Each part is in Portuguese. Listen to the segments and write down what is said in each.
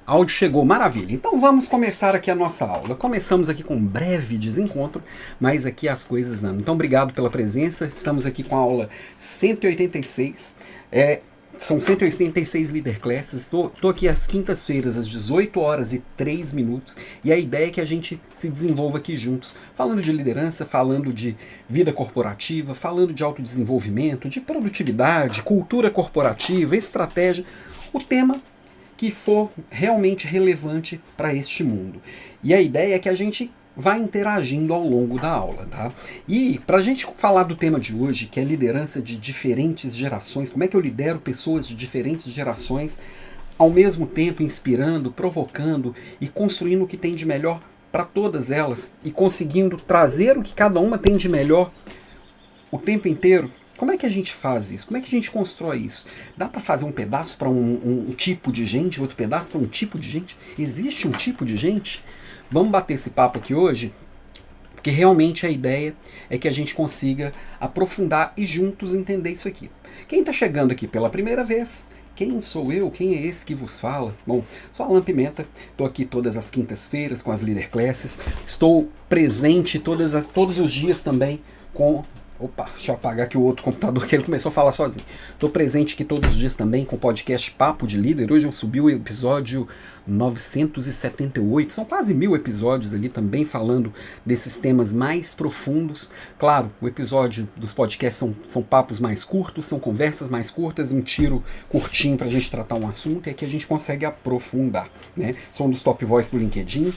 Áudio chegou, maravilha. Então vamos começar aqui a nossa aula. Começamos aqui com um breve desencontro, mas aqui as coisas andam. Então obrigado pela presença. Estamos aqui com a aula 186. São 186 Leader Classes. Estou aqui às quintas-feiras, às 18 horas e 3 minutos. E a ideia é que a gente se desenvolva aqui juntos, falando de liderança, falando de vida corporativa, falando de autodesenvolvimento, de produtividade, cultura corporativa, estratégia. O tema que for realmente relevante para este mundo. E a ideia é que a gente vai interagindo ao longo da aula, tá? E para a gente falar do tema de hoje, que é liderança de diferentes gerações, como é que eu lidero pessoas de diferentes gerações, ao mesmo tempo inspirando, provocando e construindo o que tem de melhor para todas elas e conseguindo trazer o que cada uma tem de melhor o tempo inteiro. Como é que a gente faz isso? Como é que a gente constrói isso? Dá para fazer um pedaço para um tipo de gente, outro pedaço para um tipo de gente? Existe um tipo de gente? Vamos bater esse papo aqui hoje, porque realmente a ideia é que a gente consiga aprofundar e juntos entender isso aqui. Quem está chegando aqui pela primeira vez, quem sou eu? Quem é esse que vos fala? Bom, sou Alan Pimenta, estou aqui todas as quintas-feiras com as Leader Classes, estou presente todos os dias também com... Opa, deixa eu apagar aqui o outro computador que ele começou a falar sozinho. Estou presente aqui todos os dias também com o podcast Papo de Líder. Hoje eu subi o episódio 978. São quase 1000 episódios ali também falando desses temas mais profundos. Claro, o episódio dos podcasts são papos mais curtos, são conversas mais curtas, um tiro curtinho para a gente tratar um assunto e aqui a gente consegue aprofundar, né? Sou um dos top voice do LinkedIn.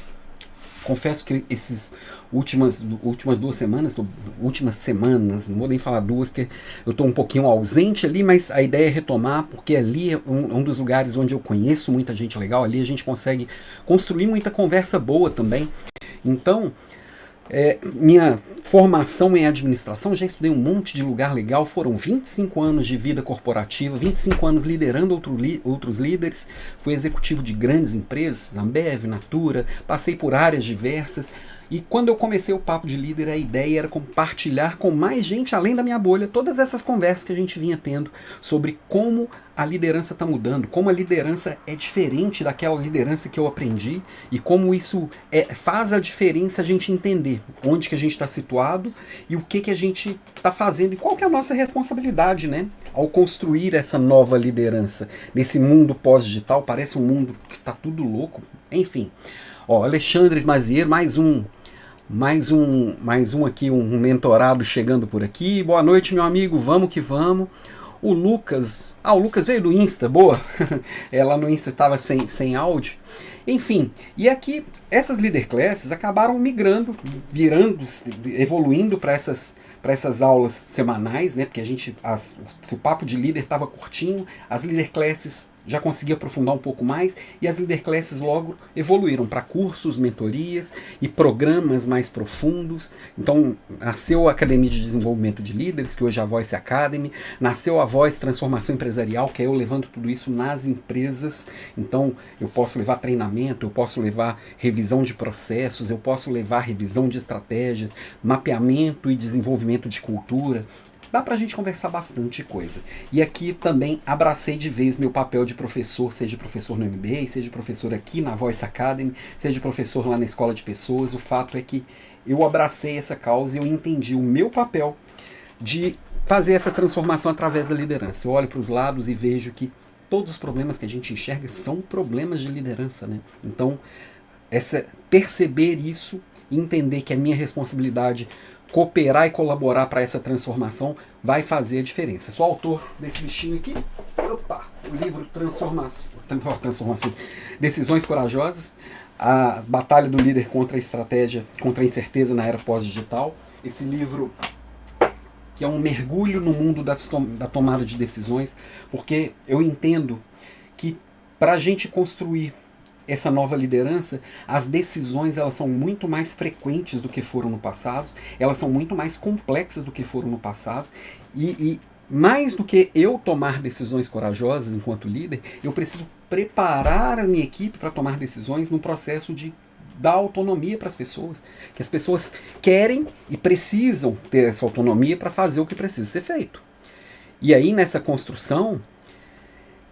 Confesso que essas últimas 2 semanas, não vou nem falar duas, porque eu estou um pouquinho ausente ali, mas a ideia é retomar, porque ali é um dos lugares onde eu conheço muita gente legal, ali a gente consegue construir muita conversa boa também. Então, minha formação em administração, já estudei um monte de lugar legal, foram 25 anos de vida corporativa, 25 anos liderando outros líderes, fui executivo de grandes empresas, Ambev, Natura, passei por áreas diversas, e quando eu comecei o Papo de Líder, a ideia era compartilhar com mais gente, além da minha bolha, todas essas conversas que a gente vinha tendo sobre como a liderança está mudando, como a liderança é diferente daquela liderança que eu aprendi e como isso faz a diferença a gente entender onde que a gente está situado e o que a gente está fazendo e qual que é a nossa responsabilidade, né? Ao construir essa nova liderança nesse mundo pós-digital, parece um mundo que está tudo louco, enfim. Ó, Alexandre Maziero, mais um aqui, um mentorado chegando por aqui. Boa noite, meu amigo, vamos que vamos. O Lucas veio do Insta, boa. Lá no Insta estava sem áudio. Enfim, e aqui essas Leader Classes acabaram migrando, evoluindo para essas aulas semanais, né? Porque se o Papo de Líder estava curtinho, as Leader Classes já consegui aprofundar um pouco mais e as Leader Classes logo evoluíram para cursos, mentorias e programas mais profundos. Então nasceu a Academia de Desenvolvimento de Líderes, que hoje é a Voice Academy, nasceu a Voice Transformação Empresarial, que é eu levando tudo isso nas empresas. Então eu posso levar treinamento, eu posso levar revisão de processos, eu posso levar revisão de estratégias, mapeamento e desenvolvimento de cultura. Dá pra gente conversar bastante coisa. E aqui também abracei de vez meu papel de professor, seja professor no MBA, seja professor aqui na Voice Academy, seja professor lá na Escola de Pessoas. O fato é que eu abracei essa causa e eu entendi o meu papel de fazer essa transformação através da liderança. Eu olho para os lados e vejo que todos os problemas que a gente enxerga são problemas de liderança, né? Então, perceber isso e entender que é minha responsabilidade cooperar e colaborar para essa transformação vai fazer a diferença. Sou autor desse bichinho aqui, o livro Transformação, Decisões Corajosas, a batalha do líder contra a estratégia, contra a incerteza na era pós-digital. Esse livro que é um mergulho no mundo da tomada de decisões, porque eu entendo que para a gente construir essa nova liderança, as decisões elas são muito mais frequentes do que foram no passado, elas são muito mais complexas do que foram no passado, e mais do que eu tomar decisões corajosas enquanto líder, eu preciso preparar a minha equipe para tomar decisões num processo de dar autonomia para as pessoas, que as pessoas querem e precisam ter essa autonomia para fazer o que precisa ser feito. E aí nessa construção,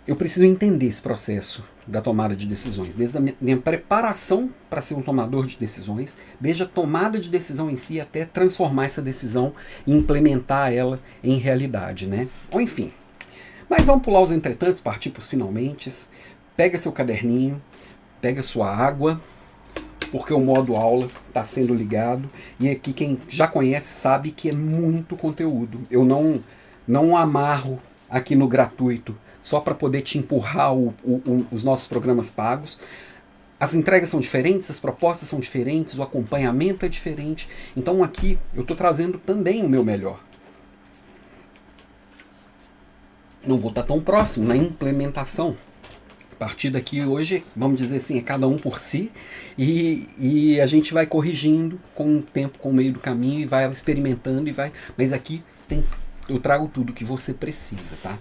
eu preciso entender esse processo da tomada de decisões, desde a minha preparação para ser um tomador de decisões, desde a tomada de decisão em si até transformar essa decisão e implementar ela em realidade, né? Ou enfim. Mas vamos pular os entretantos, partir para os finalmente. Pega seu caderninho, pega sua água, porque o modo aula está sendo ligado. E aqui quem já conhece sabe que é muito conteúdo. Eu não amarro aqui no gratuito só para poder te empurrar os nossos programas pagos. As entregas são diferentes, as propostas são diferentes, o acompanhamento é diferente. Então aqui eu estou trazendo também o meu melhor. Não vou estar tão próximo na implementação. A partir daqui hoje, vamos dizer assim, é cada um por si, e a gente vai corrigindo com o tempo, com o meio do caminho, e vai experimentando, mas aqui eu trago tudo que você precisa, tá?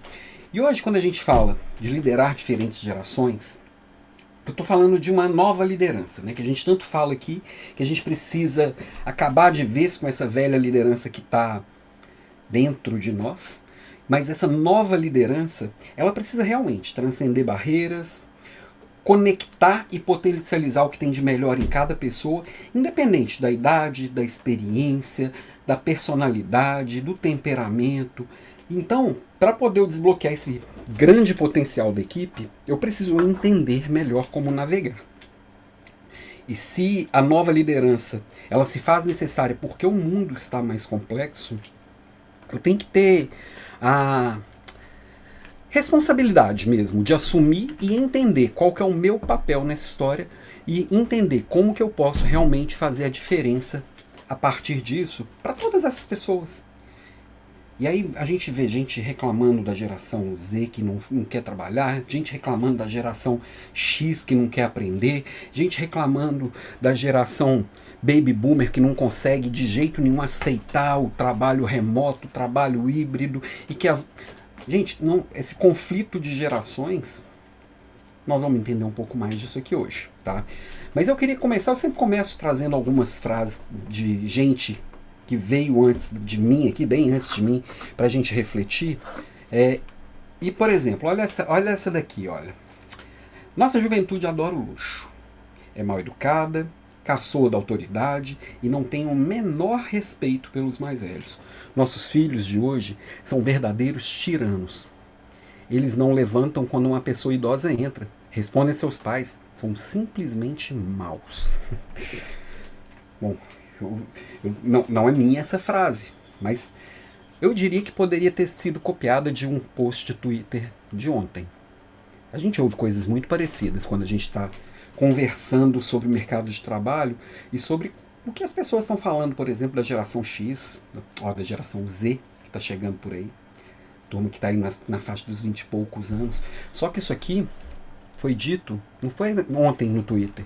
E hoje, quando a gente fala de liderar diferentes gerações, eu estou falando de uma nova liderança, né? Que a gente tanto fala aqui, que a gente precisa acabar de vez com essa velha liderança que está dentro de nós. Mas essa nova liderança, ela precisa realmente transcender barreiras, conectar e potencializar o que tem de melhor em cada pessoa, independente da idade, da experiência, da personalidade, do temperamento. Então, para poder eu desbloquear esse grande potencial da equipe, eu preciso entender melhor como navegar. E se a nova liderança ela se faz necessária porque o mundo está mais complexo, eu tenho que ter a responsabilidade mesmo de assumir e entender qual que é o meu papel nessa história e entender como que eu posso realmente fazer a diferença a partir disso para todas essas pessoas. E aí a gente vê gente reclamando da geração Z que não quer trabalhar, gente reclamando da geração X que não quer aprender, gente reclamando da geração Baby Boomer que não consegue de jeito nenhum aceitar o trabalho remoto, o trabalho híbrido, e que gente, esse conflito de gerações, nós vamos entender um pouco mais disso aqui hoje, tá? Mas eu queria começar, eu sempre começo trazendo algumas frases de gente que veio antes de mim, aqui bem antes de mim, para a gente refletir. E, por exemplo, olha essa daqui, olha. Nossa juventude adora o luxo. É mal educada, caçoa da autoridade e não tem o menor respeito pelos mais velhos. Nossos filhos de hoje são verdadeiros tiranos. Eles não levantam quando uma pessoa idosa entra. Respondem a seus pais. São simplesmente maus. Bom, não é minha essa frase, mas eu diria que poderia ter sido copiada de um post de Twitter de ontem. A gente ouve coisas muito parecidas quando a gente está conversando sobre o mercado de trabalho e sobre o que as pessoas estão falando, por exemplo, da geração X, da geração Z, que está chegando por aí, turma que está aí na faixa dos 20 e poucos anos. Só que isso aqui foi dito, não foi ontem no Twitter,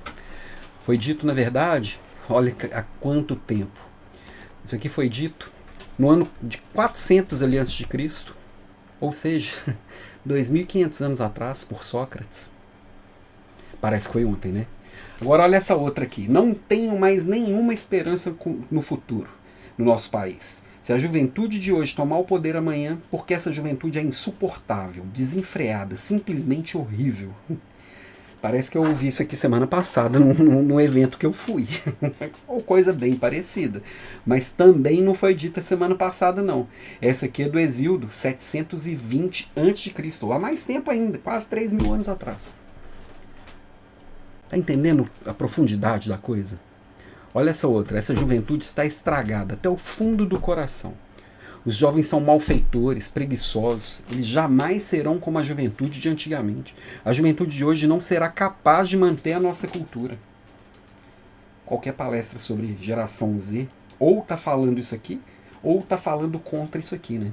foi dito, na verdade, olha há quanto tempo. Isso aqui foi dito no ano de 400 ali antes de Cristo, ou seja, 2.500 anos atrás, por Sócrates. Parece que foi ontem, né? Agora olha essa outra aqui. Não tenho mais nenhuma esperança no futuro, no nosso país. Se a juventude de hoje tomar o poder amanhã, porque essa juventude é insuportável, desenfreada, simplesmente horrível. Parece que eu ouvi isso aqui semana passada num evento que eu fui. Ou coisa bem parecida. Mas também não foi dita semana passada, não. Essa aqui é do Exíodo, 720 a.C. Há mais tempo ainda, quase 3.000 anos atrás. Tá entendendo a profundidade da coisa? Olha essa outra. Essa juventude está estragada até o fundo do coração. Os jovens são malfeitores, preguiçosos. Eles jamais serão como a juventude de antigamente. A juventude de hoje não será capaz de manter a nossa cultura. Qualquer palestra sobre geração Z, ou está falando isso aqui, ou está falando contra isso aqui, né?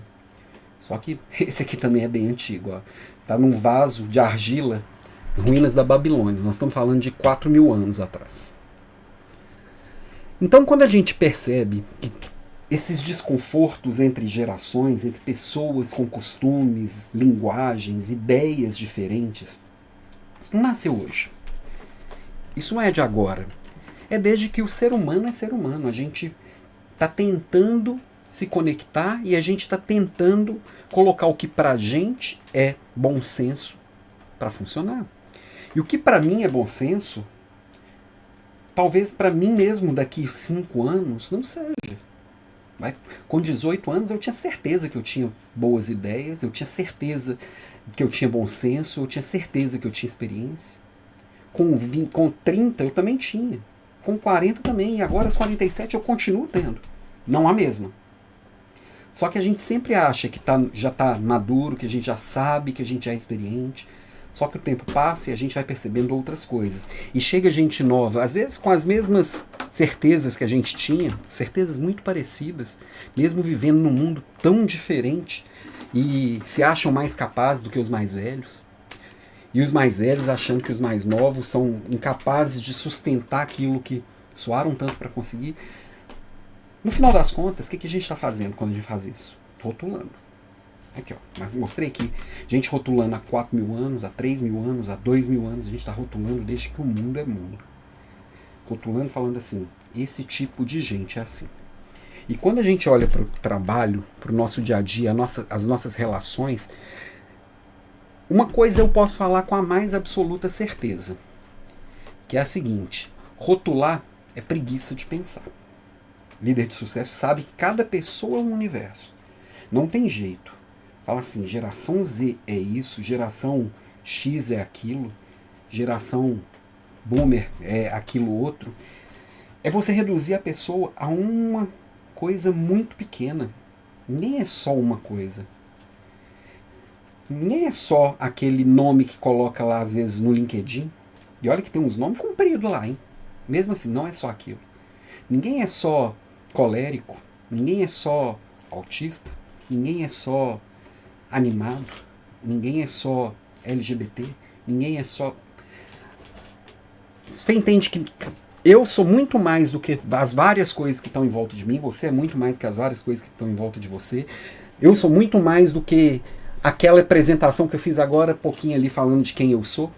Só que esse aqui também é bem antigo. Está num vaso de argila, ruínas da Babilônia. Nós estamos falando de 4.000 anos atrás. Então, quando a gente percebe que esses desconfortos entre gerações, entre pessoas com costumes, linguagens, ideias diferentes, isso não nasceu hoje. Isso não é de agora. É desde que o ser humano é ser humano. A gente está tentando se conectar e a gente está tentando colocar o que pra gente é bom senso para funcionar. E o que para mim é bom senso, talvez para mim mesmo daqui 5 anos não seja. Com 18 anos eu tinha certeza que eu tinha boas ideias, eu tinha certeza que eu tinha bom senso, eu tinha certeza que eu tinha experiência. Com 30 eu também tinha. Com 40 também. E agora aos 47 eu continuo tendo. Não a mesma. Só que a gente sempre acha que já está maduro, que a gente já sabe, que a gente já é experiente. Só que o tempo passa e a gente vai percebendo outras coisas. E chega gente nova, às vezes com as mesmas certezas que a gente tinha, certezas muito parecidas, mesmo vivendo num mundo tão diferente, e se acham mais capazes do que os mais velhos. E os mais velhos achando que os mais novos são incapazes de sustentar aquilo que suaram tanto para conseguir. No final das contas, o que a gente está fazendo quando a gente faz isso? Rotulando. Aqui, ó, mas mostrei aqui, gente rotulando há 4.000 anos, há 3.000 anos, há 2.000 anos, a gente está rotulando desde que o mundo é mundo. Rotulando falando assim, esse tipo de gente é assim. E quando a gente olha para o trabalho, para o nosso dia a dia, as nossas relações, uma coisa eu posso falar com a mais absoluta certeza, que é a seguinte, rotular é preguiça de pensar. Líder de sucesso sabe que cada pessoa é um universo. Não tem jeito. Fala assim, geração Z é isso, geração X é aquilo, geração Boomer é aquilo outro. É você reduzir a pessoa a uma coisa muito pequena. Nem é só uma coisa. Nem é só aquele nome que coloca lá às vezes no LinkedIn. E olha que tem uns nomes compridos lá, hein? Mesmo assim, não é só aquilo. Ninguém é só colérico, ninguém é só autista, ninguém é só animado, ninguém é só LGBT, ninguém é só... Você entende que eu sou muito mais do que as várias coisas que estão em volta de mim, você é muito mais que as várias coisas que estão em volta de você, eu sou muito mais do que aquela apresentação que eu fiz agora, pouquinho ali falando de quem eu sou,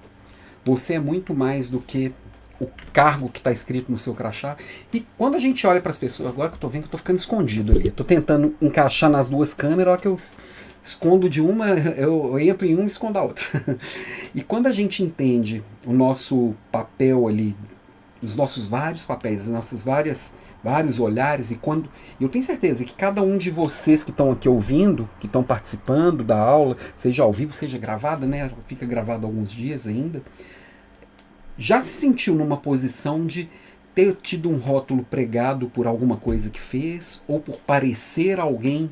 você é muito mais do que o cargo que está escrito no seu crachá. E quando a gente olha para as pessoas, agora que eu estou vendo que eu estou ficando escondido ali, estou tentando encaixar nas duas câmeras, olha que eu escondo de uma, eu entro em uma e escondo a outra. E quando a gente entende o nosso papel ali, os nossos vários papéis, os nossos vários olhares, e quando eu tenho certeza que cada um de vocês que estão aqui ouvindo, que estão participando da aula, seja ao vivo, seja gravada, né, fica gravado alguns dias ainda, já se sentiu numa posição de ter tido um rótulo pregado por alguma coisa que fez, ou por parecer alguém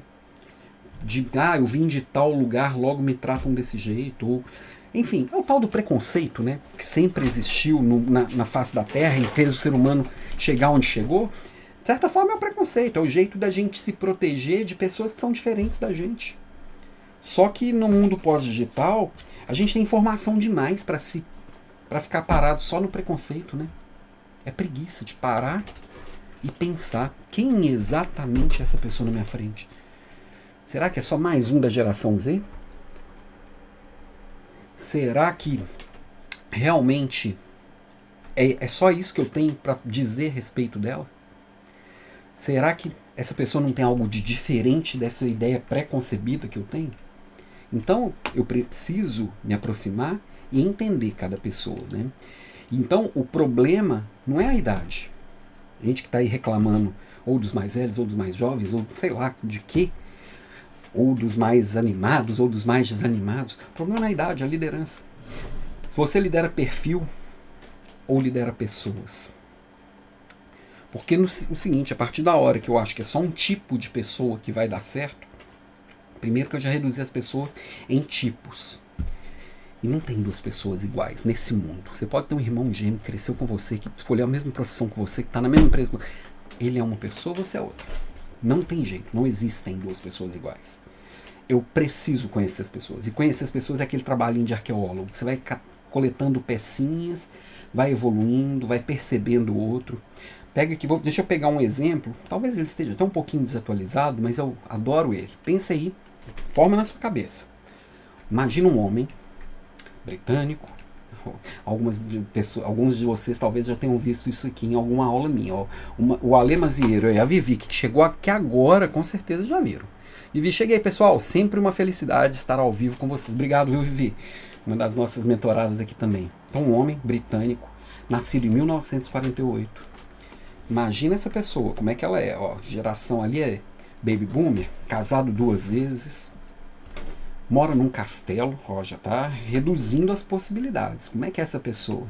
de, eu vim de tal lugar, logo me tratam desse jeito, ou... Enfim, é o tal do preconceito, né, que sempre existiu na face da Terra e fez o ser humano chegar onde chegou. De certa forma é o preconceito, é o jeito da gente se proteger de pessoas que são diferentes da gente. Só que no mundo pós-digital, a gente tem informação demais para ficar parado só no preconceito, né? É preguiça de parar e pensar quem exatamente é essa pessoa na minha frente. Será que é só mais um da geração Z? Será que realmente é só isso que eu tenho para dizer a respeito dela? Será que essa pessoa não tem algo de diferente dessa ideia pré-concebida que eu tenho? Então, eu preciso me aproximar e entender cada pessoa, né? Então, o problema não é a idade. A gente que está aí reclamando ou dos mais velhos, ou dos mais jovens, ou sei lá de quê, ou dos mais animados, ou dos mais desanimados. O problema não é a idade, é a liderança. Se você lidera perfil ou lidera pessoas. Porque o seguinte, a partir da hora que eu acho que é só um tipo de pessoa que vai dar certo, primeiro que eu já reduzi as pessoas em tipos. E não tem duas pessoas iguais nesse mundo. Você pode ter um irmão gêmeo que cresceu com você, que escolheu a mesma profissão que você, que está na mesma empresa. Ele é uma pessoa, você é outra. Não tem jeito, não existem duas pessoas iguais. Eu preciso conhecer as pessoas. E conhecer as pessoas é aquele trabalhinho de arqueólogo. Você vai coletando pecinhas, vai evoluindo, vai percebendo o outro. Pega aqui, deixa eu pegar um exemplo. Talvez ele esteja até um pouquinho desatualizado, mas eu adoro ele. Pensa aí, forma na sua cabeça. Imagina um homem britânico. Alguns de vocês talvez já tenham visto isso aqui em alguma aula minha. O Ale Mazieiro e a Vivi, que chegou aqui agora, com certeza já viram. Vivi, cheguei, pessoal. Sempre uma felicidade estar ao vivo com vocês. Obrigado, viu, Vivi? uma das nossas mentoradas aqui também. Então, um homem britânico, nascido em 1948. Imagina essa pessoa, como é que ela é? Ó, geração ali é baby boomer, casado 2 vezes, mora num castelo, ó, já está reduzindo as possibilidades. Como é que é essa pessoa?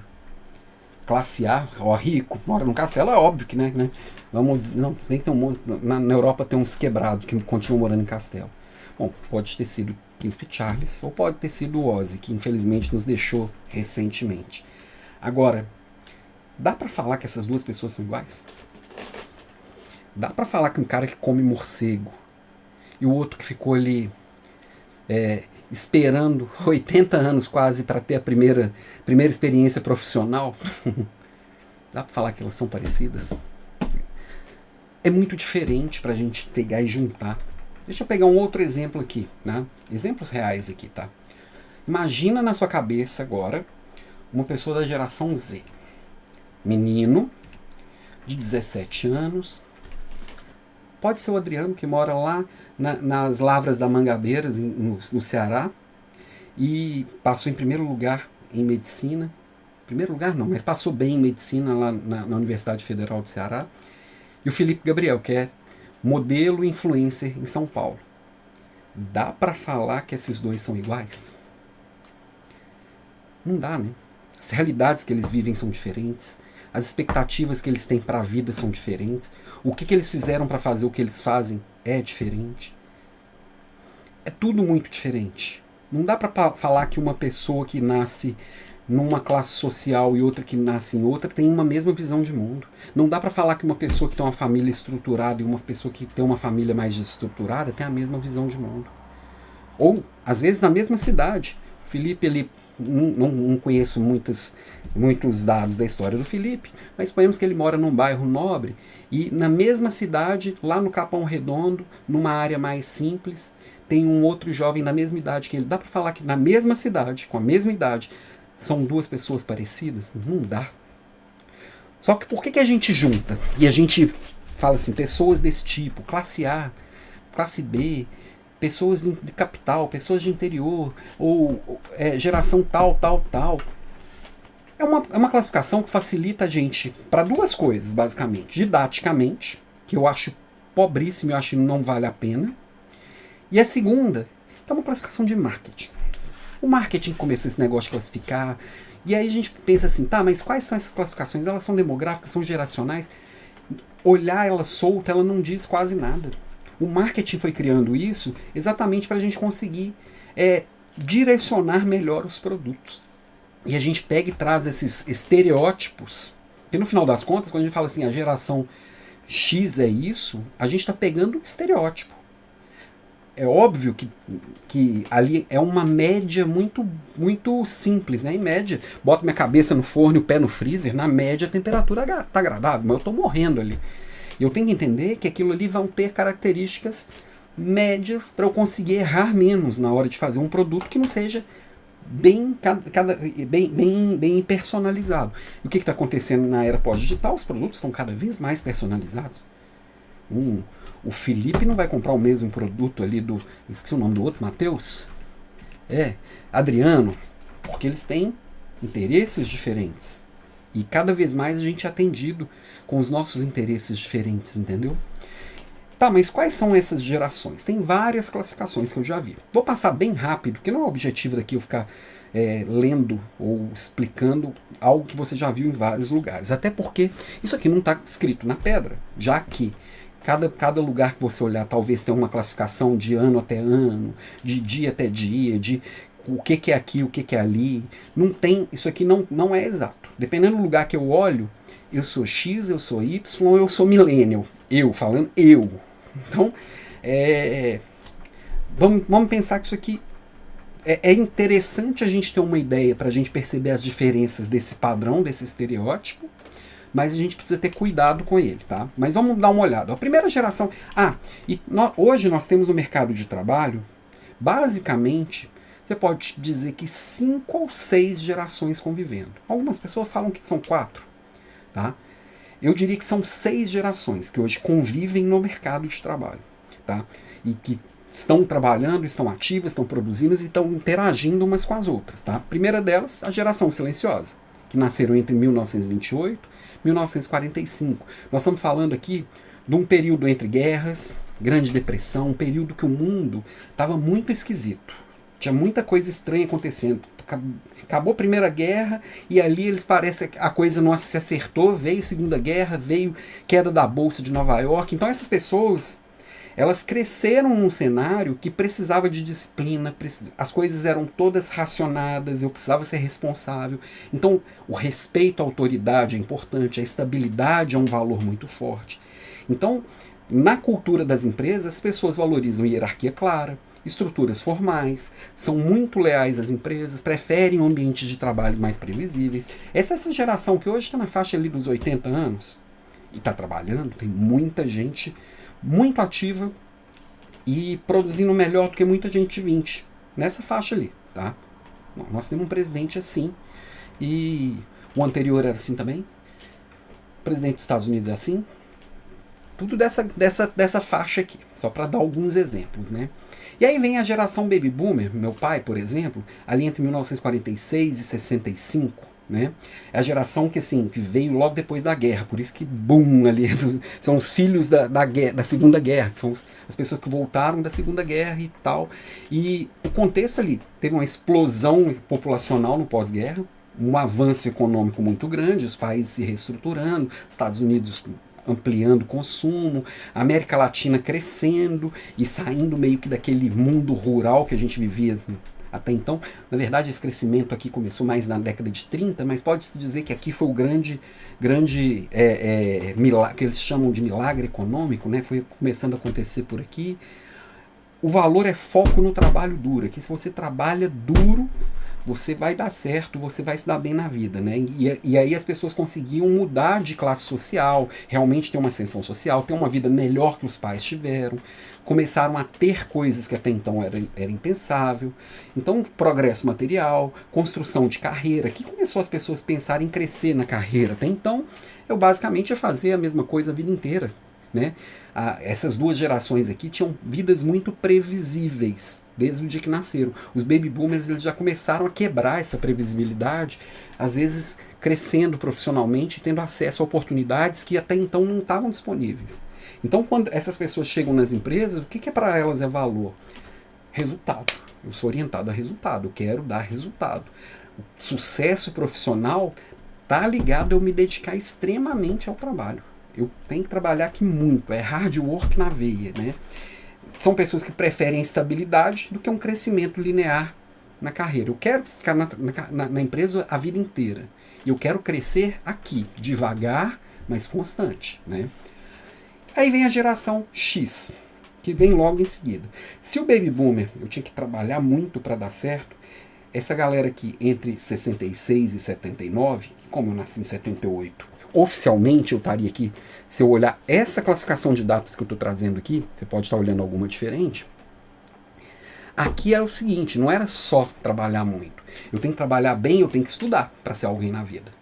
Classe A, ó, rico, mora num castelo, é óbvio que, né? Vamos dizer, não, tem que ter um monte, na Europa tem uns quebrados que continuam morando em castelo. Bom, pode ter sido Príncipe Charles ou pode ter sido o Ozzy, que infelizmente nos deixou recentemente. Agora, dá pra falar que essas duas pessoas são iguais? Dá pra falar que um cara que come morcego e o outro que ficou ali esperando 80 anos quase para ter a primeira experiência profissional, dá pra falar que elas são parecidas? É muito diferente pra gente pegar e juntar. Deixa eu pegar um outro exemplo aqui, né? Exemplos reais aqui, tá? Imagina na sua cabeça agora uma pessoa da geração Z. Menino, de 17 anos. Pode ser o Adriano, que mora lá nas Lavras da Mangabeiras, no Ceará. E passou em primeiro lugar em medicina. Primeiro lugar não, mas passou bem em medicina lá na Universidade Federal do Ceará. E o Felipe Gabriel, que é modelo e influencer em São Paulo. Dá pra falar que esses dois são iguais? Não dá, né? As realidades que eles vivem são diferentes. As expectativas que eles têm para a vida são diferentes. O que eles fizeram para fazer o que eles fazem é diferente. É tudo muito diferente. Não dá para falar que uma pessoa que nasce numa classe social e outra que nasce em outra tem uma mesma visão de mundo. Não dá para falar que uma pessoa que tem uma família estruturada e uma pessoa que tem uma família mais desestruturada tem a mesma visão de mundo. Ou, às vezes, na mesma cidade. O Felipe, ele não conheço muitos dados da história do Felipe, mas suponhamos que ele mora num bairro nobre e na mesma cidade, lá no Capão Redondo, numa área mais simples, tem um outro jovem da mesma idade que ele. Dá para falar que na mesma cidade, com a mesma idade, são duas pessoas parecidas? Não dá. Só que por que a gente junta? E a gente fala assim, pessoas desse tipo, classe A, classe B, pessoas de capital, pessoas de interior, ou geração tal. É uma classificação que facilita a gente para duas coisas, basicamente. Didaticamente, que eu acho pobríssimo, eu acho que não vale a pena. E a segunda, é uma classificação de marketing. O marketing começou esse negócio de classificar, e aí a gente pensa assim, tá, mas quais são essas classificações? Elas são demográficas, são geracionais? Olhar ela solta, ela não diz quase nada. O marketing foi criando isso exatamente para a gente conseguir direcionar melhor os produtos. E a gente pega e traz esses estereótipos, que no final das contas, quando a gente fala assim, a geração X é isso, a gente está pegando estereótipo. É óbvio que ali é uma média muito, muito simples, né? Em média, boto minha cabeça no forno e o pé no freezer, na média a temperatura está agradável, mas eu estou morrendo ali. E eu tenho que entender que aquilo ali vão ter características médias para eu conseguir errar menos na hora de fazer um produto que não seja bem personalizado. E o que está acontecendo na era pós-digital? Os produtos estão cada vez mais personalizados. O Felipe não vai comprar o mesmo produto ali do... Esqueci o nome do outro, Matheus? Adriano. Porque eles têm interesses diferentes. E cada vez mais a gente é atendido com os nossos interesses diferentes, entendeu? Tá, mas quais são essas gerações? Tem várias classificações que eu já vi. Vou passar bem rápido, porque não é o objetivo daqui eu ficar lendo ou explicando algo que você já viu em vários lugares. Até porque isso aqui não está escrito na pedra, já que cada lugar que você olhar talvez tenha uma classificação de ano até ano, de dia até dia, de o que é aqui, o que é ali. Não tem, isso aqui não é exato. Dependendo do lugar que eu olho, eu sou X, eu sou Y, ou eu sou millennial. Falando eu. Então, vamos pensar que isso aqui é interessante a gente ter uma ideia para a gente perceber as diferenças desse padrão, desse estereótipo, mas a gente precisa ter cuidado com ele, tá? Mas vamos dar uma olhada. A primeira geração... hoje nós temos no mercado de trabalho, basicamente, você pode dizer que 5 ou 6 gerações convivendo. Algumas pessoas falam que são 4, tá? Eu diria que são 6 gerações que hoje convivem no mercado de trabalho, tá? E que estão trabalhando, estão ativas, estão produzindo e estão interagindo umas com as outras. Tá? A primeira delas, a geração silenciosa, que nasceram entre 1928 e 1945. Nós estamos falando aqui de um período entre guerras, Grande Depressão, um período que o mundo estava muito esquisito. Tinha muita coisa estranha acontecendo. Acabou a Primeira Guerra e ali eles parecem que a coisa não se acertou, veio Segunda Guerra, veio queda da Bolsa de Nova York. Então essas pessoas, elas cresceram num cenário que precisava de disciplina, as coisas eram todas racionadas, eu precisava ser responsável. Então o respeito à autoridade é importante, a estabilidade é um valor muito forte. Então, na cultura das empresas, as pessoas valorizam hierarquia clara, estruturas formais, são muito leais às empresas, preferem ambientes de trabalho mais previsíveis. Essa geração que hoje está na faixa ali dos 80 anos e está trabalhando, tem muita gente muito ativa e produzindo melhor do que muita gente de 20, nessa faixa ali. Tá? Nós temos um presidente assim, e o anterior era assim também, o presidente dos Estados Unidos é assim, tudo dessa faixa aqui, só para dar alguns exemplos, né? E aí vem a geração Baby Boomer, meu pai, por exemplo, ali entre 1946 e 65, né? É a geração que, assim, que veio logo depois da guerra, por isso que, boom, ali, são os filhos da Segunda Guerra, são as pessoas que voltaram da Segunda Guerra e tal. E o contexto ali, teve uma explosão populacional no pós-guerra, um avanço econômico muito grande, os países se reestruturando, Estados Unidos ampliando o consumo, a América Latina crescendo e saindo meio que daquele mundo rural que a gente vivia até então. Na verdade, esse crescimento aqui começou mais na década de 30, mas pode-se dizer que aqui foi o grande milagre, que eles chamam de milagre econômico, né? Foi começando a acontecer por aqui. O valor é foco no trabalho duro, é que se você trabalha duro, você vai dar certo, você vai se dar bem na vida, né? E aí as pessoas conseguiam mudar de classe social, realmente ter uma ascensão social, ter uma vida melhor que os pais tiveram, começaram a ter coisas que até então era impensável. Então, progresso material, construção de carreira, que começou as pessoas a pensarem em crescer na carreira. Até então, eu basicamente ia fazer a mesma coisa a vida inteira, né? Essas duas gerações aqui tinham vidas muito previsíveis desde o dia que nasceram. Os baby boomers, eles já começaram a quebrar essa previsibilidade, às vezes crescendo profissionalmente, tendo acesso a oportunidades que até então não estavam disponíveis. Então, quando essas pessoas chegam nas empresas, o que para elas é valor? Resultado. Eu sou orientado a resultado, eu quero dar resultado. O sucesso profissional está ligado a eu me dedicar extremamente ao trabalho. Eu tenho que trabalhar aqui muito, é hard work na veia, né? São pessoas que preferem a estabilidade do que um crescimento linear na carreira. Eu quero ficar na empresa a vida inteira. E eu quero crescer aqui, devagar, mas constante, né? Aí vem a geração X, que vem logo em seguida. Se o Baby Boomer eu tinha que trabalhar muito para dar certo, essa galera aqui entre 66 e 79, como eu nasci em 78, oficialmente eu estaria aqui, se eu olhar essa classificação de datas que eu estou trazendo aqui, você pode estar olhando alguma diferente, aqui era o seguinte, não era só trabalhar muito, eu tenho que trabalhar bem, eu tenho que estudar para ser alguém na vida.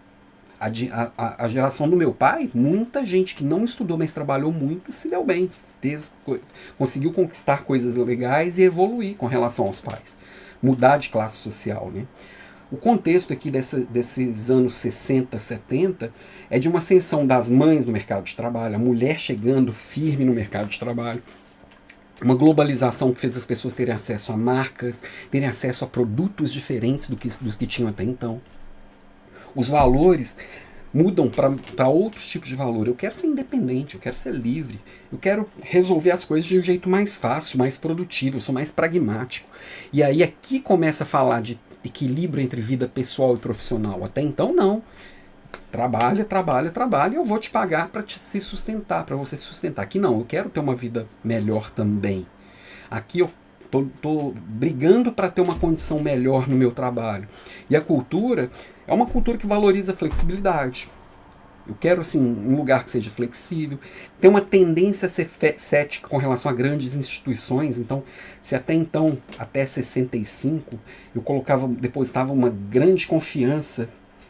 A geração do meu pai, muita gente que não estudou, mas trabalhou muito, se deu bem, conseguiu conquistar coisas legais e evoluir com relação aos pais, mudar de classe social, né? O contexto aqui desses anos 60, 70 é de uma ascensão das mães no mercado de trabalho, a mulher chegando firme no mercado de trabalho, uma globalização que fez as pessoas terem acesso a marcas, terem acesso a produtos diferentes dos que tinham até então. Os valores mudam para outros tipos de valor. Eu quero ser independente, eu quero ser livre, eu quero resolver as coisas de um jeito mais fácil, mais produtivo, eu sou mais pragmático. E aí aqui começa a falar de equilíbrio entre vida pessoal e profissional. Até então, não. Trabalha, trabalha, trabalha e eu vou te pagar para se sustentar, para você se sustentar. Aqui não, eu quero ter uma vida melhor também. Aqui eu tô brigando para ter uma condição melhor no meu trabalho. E a cultura é uma cultura que valoriza a flexibilidade. Eu quero, assim, um lugar que seja flexível. Tem uma tendência a ser cética com relação a grandes instituições. Então, se até então, até 65, eu depositava uma grande confiança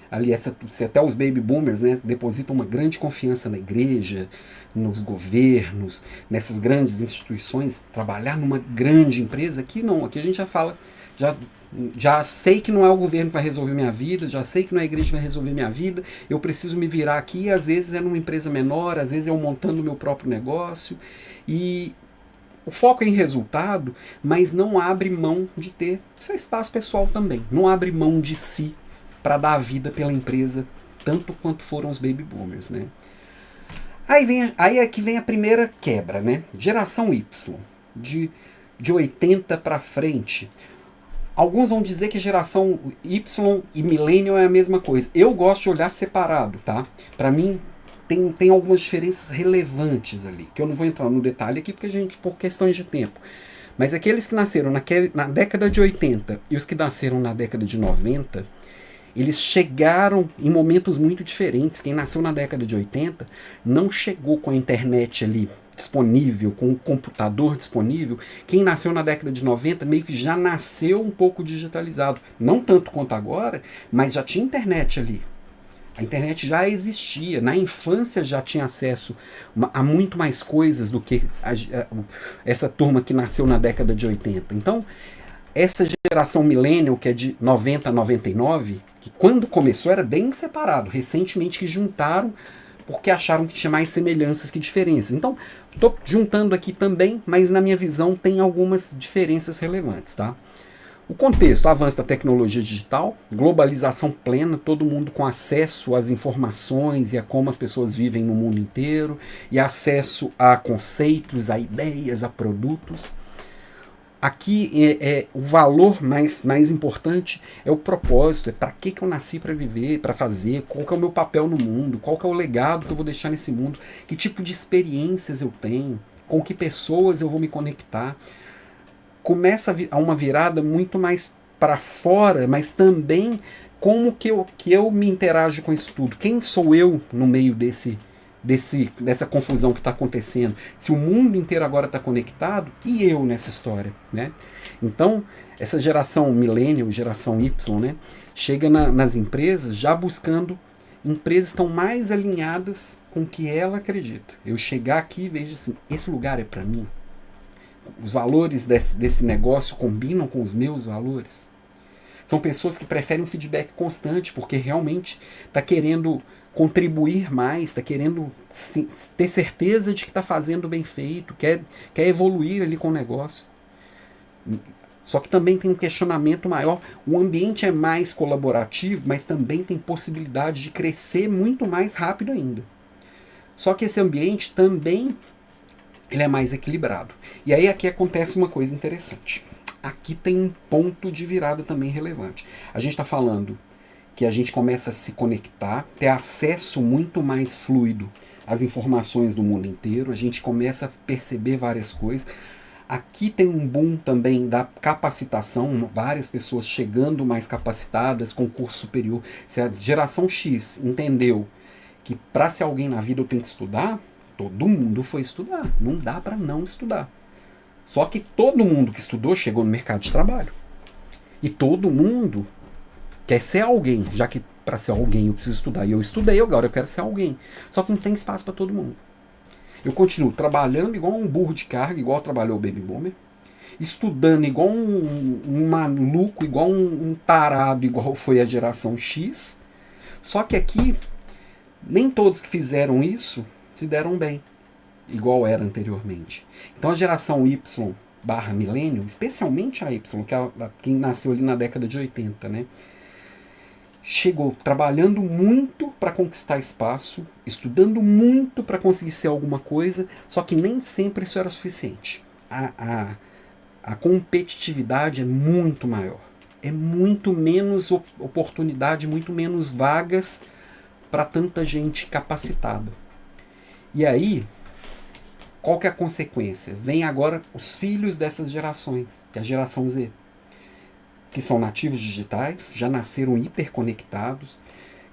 ali se até os baby boomers, né, depositam uma grande confiança na igreja, nos governos, nessas grandes instituições, trabalhar numa grande empresa, aqui não, aqui a gente já fala, já, já sei que não é o governo que vai resolver minha vida, já sei que não é a igreja que vai resolver minha vida, eu preciso me virar aqui, às vezes é numa empresa menor, às vezes é eu montando o meu próprio negócio, e o foco é em resultado, mas não abre mão de ter seu espaço pessoal também, não abre mão de si para dar a vida pela empresa, tanto quanto foram os baby boomers, né? Aí é que vem a primeira quebra, né? Geração Y, de 80 para frente. Alguns vão dizer que geração Y e millennial é a mesma coisa. Eu gosto de olhar separado, tá? Para mim tem algumas diferenças relevantes ali, que eu não vou entrar no detalhe aqui por questões de tempo. Mas aqueles que nasceram na década de 80 e os que nasceram na década de 90, eles chegaram em momentos muito diferentes. Quem nasceu na década de 80 não chegou com a internet ali disponível, com o computador disponível. Quem nasceu na década de 90 meio que já nasceu um pouco digitalizado. Não tanto quanto agora, mas já tinha internet ali. A internet já existia. Na infância já tinha acesso a muito mais coisas do que essa turma que nasceu na década de 80. Então, essa geração millennial, que é de 90 a 99, que quando começou era bem separado, recentemente que juntaram porque acharam que tinha mais semelhanças que diferenças. Então, estou juntando aqui também, mas na minha visão tem algumas diferenças relevantes, tá? O contexto, avanço da tecnologia digital, globalização plena, todo mundo com acesso às informações e a como as pessoas vivem no mundo inteiro, e acesso a conceitos, a ideias, a produtos. Aqui o valor mais importante é o propósito, é para que eu nasci para viver, para fazer, qual que é o meu papel no mundo, qual que é o legado que eu vou deixar nesse mundo, que tipo de experiências eu tenho, com que pessoas eu vou me conectar. Começa a uma virada muito mais para fora, mas também como que eu me interajo com isso tudo. Quem sou eu no meio dessa confusão que está acontecendo? Se o mundo inteiro agora está conectado, e eu nessa história, né? Então, essa geração millennial, geração Y, né, chega nas empresas já buscando empresas que estão mais alinhadas com o que ela acredita. Eu chegar aqui e vejo assim, esse lugar é para mim? Os valores desse negócio combinam com os meus valores? São pessoas que preferem um feedback constante, porque realmente está querendo contribuir mais, está querendo ter certeza de que está fazendo bem feito, quer evoluir ali com o negócio. Só que também tem um questionamento maior. O ambiente é mais colaborativo, mas também tem possibilidade de crescer muito mais rápido ainda. Só que esse ambiente também ele é mais equilibrado. E aí aqui acontece uma coisa interessante. Aqui tem um ponto de virada também relevante. A gente está falando que a gente começa a se conectar, ter acesso muito mais fluido às informações do mundo inteiro, a gente começa a perceber várias coisas. Aqui tem um boom também da capacitação, várias pessoas chegando mais capacitadas, com curso superior. Se a geração X entendeu que para ser alguém na vida eu tenho que estudar, todo mundo foi estudar. Não dá para não estudar. Só que todo mundo que estudou chegou no mercado de trabalho. E todo mundo quer ser alguém, já que para ser alguém eu preciso estudar. E eu estudei, agora eu quero ser alguém. Só que não tem espaço para todo mundo. Eu continuo trabalhando igual um burro de carga, igual trabalhou o Baby Boomer. Estudando igual um maluco, igual um tarado, igual foi a geração X. Só que aqui, nem todos que fizeram isso se deram bem, igual era anteriormente. Então a geração Y barra milênio, especialmente a Y, que é quem nasceu ali na década de 80, né? Chegou trabalhando muito para conquistar espaço, estudando muito para conseguir ser alguma coisa, só que nem sempre isso era suficiente. A competitividade é muito maior. É muito menos oportunidade, muito menos vagas para tanta gente capacitada. E aí, qual que é a consequência? Vem agora os filhos dessas gerações, que é a geração Z, que são nativos digitais, já nasceram hiperconectados,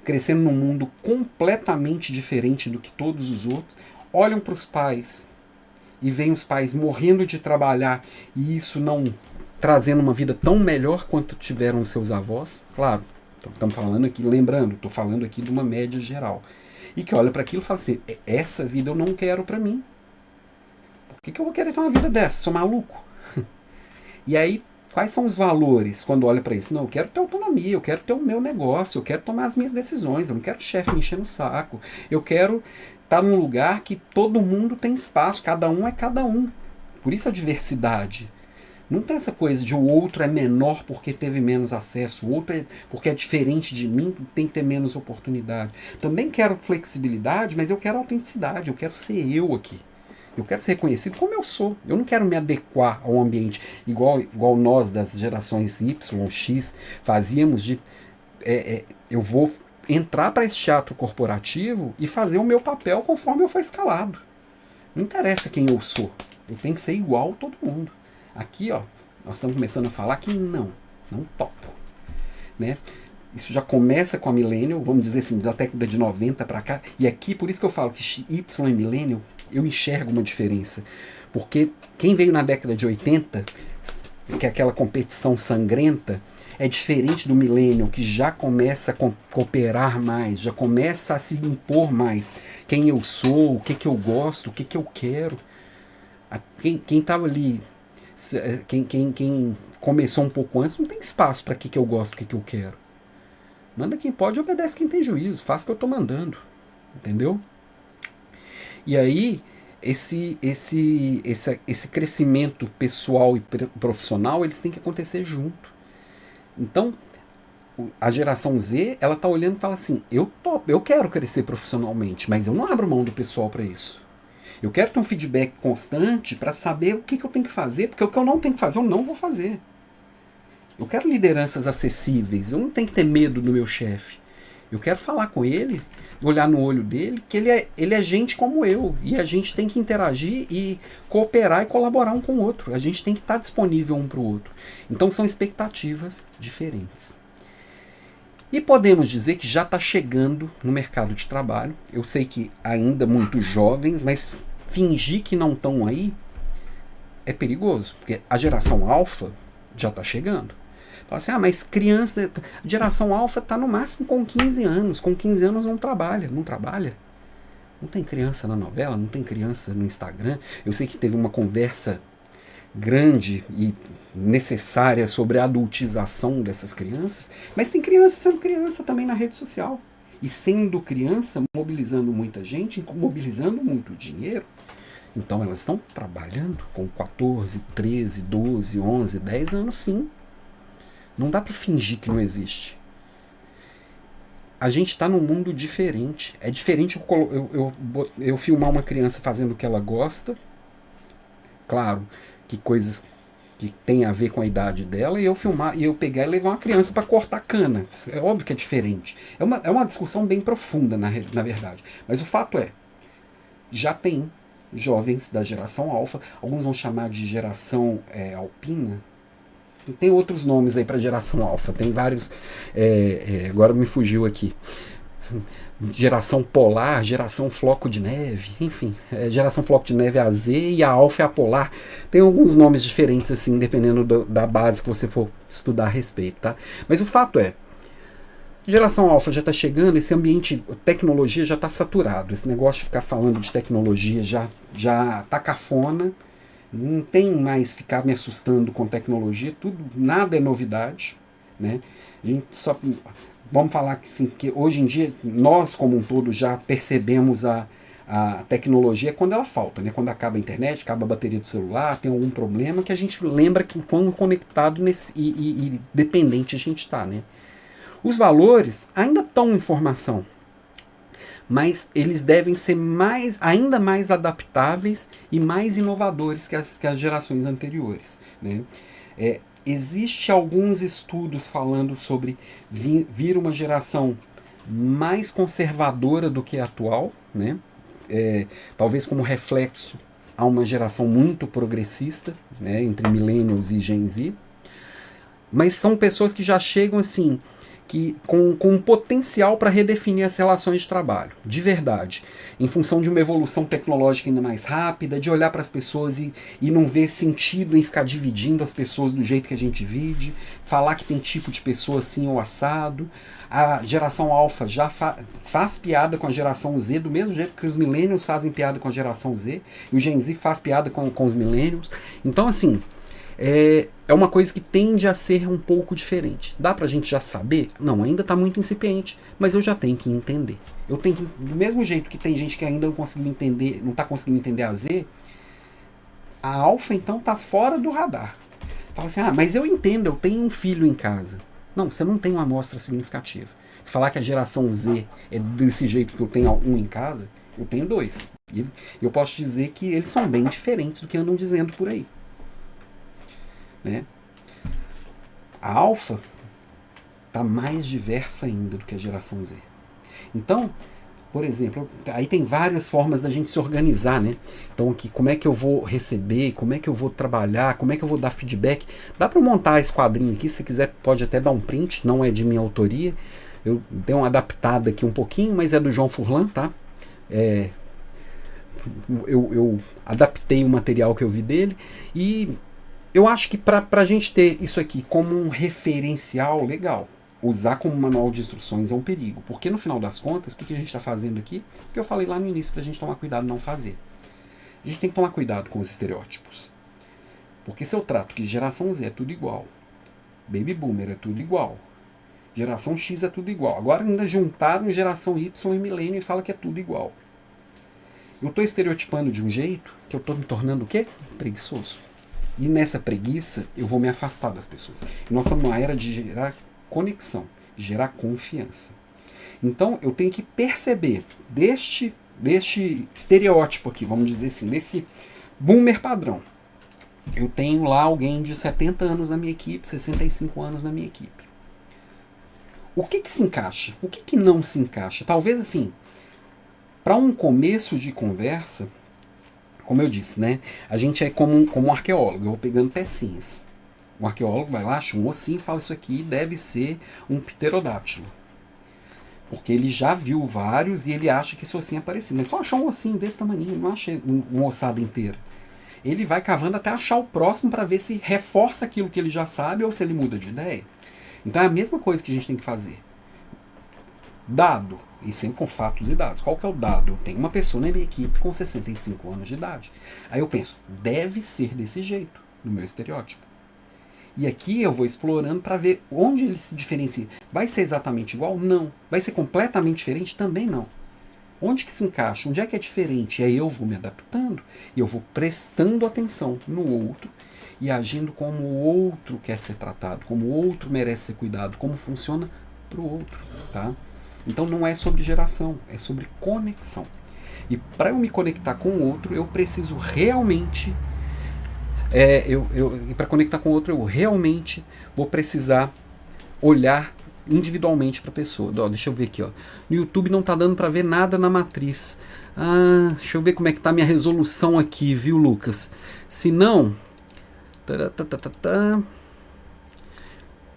crescendo num mundo completamente diferente do que todos os outros, olham para os pais e veem os pais morrendo de trabalhar e isso não trazendo uma vida tão melhor quanto tiveram os seus avós. Claro, Então, estamos falando aqui, lembrando, estou falando aqui de uma média geral. E que olha para aquilo e fala assim, essa vida eu não quero para mim. Por que eu vou querer ter uma vida dessa? Sou maluco? E aí, quais são os valores quando olha para isso? Não, eu quero ter autonomia, eu quero ter o meu negócio, eu quero tomar as minhas decisões, eu não quero chefe me enchendo o saco. Eu quero estar num lugar que todo mundo tem espaço, cada um é cada um. Por isso a diversidade. Não tem essa coisa de o outro é menor porque teve menos acesso, o outro é porque é diferente de mim, tem que ter menos oportunidade. Também quero flexibilidade, mas eu quero autenticidade, eu quero ser eu aqui. Eu quero ser reconhecido como eu sou. Eu não quero me adequar ao ambiente igual nós das gerações Y, X fazíamos de eu vou entrar para esse teatro corporativo e fazer o meu papel conforme eu for escalado. Não interessa quem eu sou. Eu tenho que ser igual a todo mundo. Aqui, ó, nós estamos começando a falar que não topo. Né? Isso já começa com a Millennial, vamos dizer assim, da década de 90 para cá. E aqui, por isso que eu falo que Y e Millennial, eu enxergo uma diferença. Porque quem veio na década de 80, que é aquela competição sangrenta, é diferente do Millennial, que já começa a cooperar mais, já começa a se impor mais. Quem eu sou, o que eu gosto, o que eu quero. Quem estava ali, quem começou um pouco antes, não tem espaço para o que eu gosto, o que eu quero. Manda quem pode, obedece quem tem juízo, faz o que eu estou mandando. Entendeu? E aí, esse crescimento pessoal e profissional, eles têm que acontecer junto. Então, a geração Z, ela tá olhando e fala assim, eu quero crescer profissionalmente, mas eu não abro mão do pessoal para isso. Eu quero ter um feedback constante para saber o que eu tenho que fazer, porque o que eu não tenho que fazer, eu não vou fazer. Eu quero lideranças acessíveis, eu não tenho que ter medo do meu chefe. Eu quero falar com ele, olhar no olho dele, que ele é gente como eu. E a gente tem que interagir e cooperar e colaborar um com o outro. A gente tem que estar disponível um para o outro. Então são expectativas diferentes. E podemos dizer que já está chegando no mercado de trabalho. Eu sei que ainda muito jovens, mas fingir que não estão aí é perigoso. Porque a geração alfa já está chegando. Fala assim, mas criança, geração alfa está no máximo com 15 anos. Com 15 anos não trabalha. Não trabalha? Não tem criança na novela, não tem criança no Instagram. Eu sei que teve uma conversa grande e necessária sobre a adultização dessas crianças, mas tem criança sendo criança também na rede social. E sendo criança, mobilizando muita gente, mobilizando muito dinheiro. Então elas estão trabalhando com 14, 13, 12, 11, 10 anos, sim. Não dá para fingir que não existe. A gente está num mundo diferente. É diferente eu filmar uma criança fazendo o que ela gosta. Claro, que coisas que tem a ver com a idade dela, e eu filmar, e eu pegar e levar uma criança para cortar cana. É óbvio que é diferente. É uma discussão bem profunda, na verdade. Mas o fato é, já tem jovens da geração alfa, alguns vão chamar de geração alpina. Tem outros nomes aí para geração alfa, tem vários. Agora me fugiu aqui. Geração polar, geração floco de neve, enfim. Geração floco de neve é a Z e a alfa é a polar. Tem alguns nomes diferentes, assim, dependendo da base que você for estudar a respeito, tá? Mas o fato é, geração alfa já está chegando, esse ambiente, tecnologia já está saturado. Esse negócio de ficar falando de tecnologia já tá cafona. Não tem mais ficar me assustando com tecnologia, nada é novidade, né? A gente só, vamos falar que, sim, que hoje em dia nós como um todo já percebemos a tecnologia quando ela falta, né? Quando acaba a internet, acaba a bateria do celular, tem algum problema que a gente lembra que quão conectado e dependente a gente está, né? Os valores ainda estão em formação, mas eles devem ser ainda mais adaptáveis e mais inovadores que as gerações anteriores, né? Existe alguns estudos falando sobre vir uma geração mais conservadora do que a atual, né? Talvez como reflexo a uma geração muito progressista, né? Entre millennials e Gen Z, mas são pessoas que já chegam assim, com potencial para redefinir as relações de trabalho, de verdade, em função de uma evolução tecnológica ainda mais rápida, de olhar para as pessoas e não ver sentido em ficar dividindo as pessoas do jeito que a gente divide, falar que tem tipo de pessoa assim ou assado. A geração alfa já faz piada com a geração Z, do mesmo jeito que os millennials fazem piada com a geração Z, e o Gen Z faz piada com os millennials. Então, assim, é uma coisa que tende a ser um pouco diferente. Dá pra gente já saber? Não, ainda está muito incipiente, mas eu já tenho que entender. Eu tenho que, do mesmo jeito que tem gente que ainda não está conseguindo entender a Z, a alfa então está fora do radar. Fala assim, mas eu entendo, eu tenho um filho em casa. Não, você não tem uma amostra significativa. Se falar que a geração Z é desse jeito que eu tenho um em casa, eu tenho dois. E eu posso dizer que eles são bem diferentes do que andam dizendo por aí. Né? A alfa está mais diversa ainda do que a geração Z. Então, por exemplo, aí tem várias formas da gente se organizar, né? Então aqui, como é que eu vou receber, como é que eu vou trabalhar, como é que eu vou dar feedback. Dá para montar esse quadrinho aqui, se quiser pode até dar um print, não é de minha autoria. Eu dei uma adaptada aqui um pouquinho, mas é do João Furlan, tá? Eu adaptei o material que eu vi dele e eu acho que para a gente ter isso aqui como um referencial legal, usar como manual de instruções é um perigo. Porque no final das contas, o que a gente está fazendo aqui? O que eu falei lá no início para a gente tomar cuidado e não fazer. A gente tem que tomar cuidado com os estereótipos. Porque se eu trato que geração Z é tudo igual, Baby Boomer é tudo igual, geração X é tudo igual, agora ainda juntaram geração Y e milênio e fala que é tudo igual. Eu estou estereotipando de um jeito que eu estou me tornando o quê? Preguiçoso. E nessa preguiça eu vou me afastar das pessoas. E nós estamos numa era de gerar conexão, gerar confiança. Então eu tenho que perceber deste estereótipo aqui, vamos dizer assim, desse boomer padrão. Eu tenho lá alguém de 70 anos na minha equipe, 65 anos na minha equipe. O que se encaixa? O que não se encaixa? Talvez assim, para um começo de conversa, como eu disse, né? A gente é como um arqueólogo, eu vou pegando pecinhas. O arqueólogo vai lá, acha um ossinho e fala, isso aqui deve ser um pterodátilo. Porque ele já viu vários e ele acha que esse ossinho é parecido. Mas só achar um ossinho desse tamanho, não acha uma ossada inteira. Ele vai cavando até achar o próximo para ver se reforça aquilo que ele já sabe ou se ele muda de ideia. Então é a mesma coisa que a gente tem que fazer. Dado, e sempre com fatos e dados. Qual que é o dado? Eu tenho uma pessoa na minha equipe com 65 anos de idade. Aí eu penso, deve ser desse jeito, no meu estereótipo. E aqui eu vou explorando para ver onde ele se diferencia. Vai ser exatamente igual? Não. Vai ser completamente diferente? Também não. Onde que se encaixa? Onde é que é diferente? E aí eu vou me adaptando e eu vou prestando atenção no outro e agindo como o outro quer ser tratado, como o outro merece ser cuidado, como funciona para o outro, tá? Então não é sobre geração, é sobre conexão. E para eu me conectar com o outro, eu preciso realmente... E para conectar com o outro, eu realmente vou precisar olhar individualmente para a pessoa. Ó, deixa eu ver aqui. Ó. No YouTube não está dando para ver nada na matriz. Deixa eu ver como é que está a minha resolução aqui, viu, Lucas? Se não...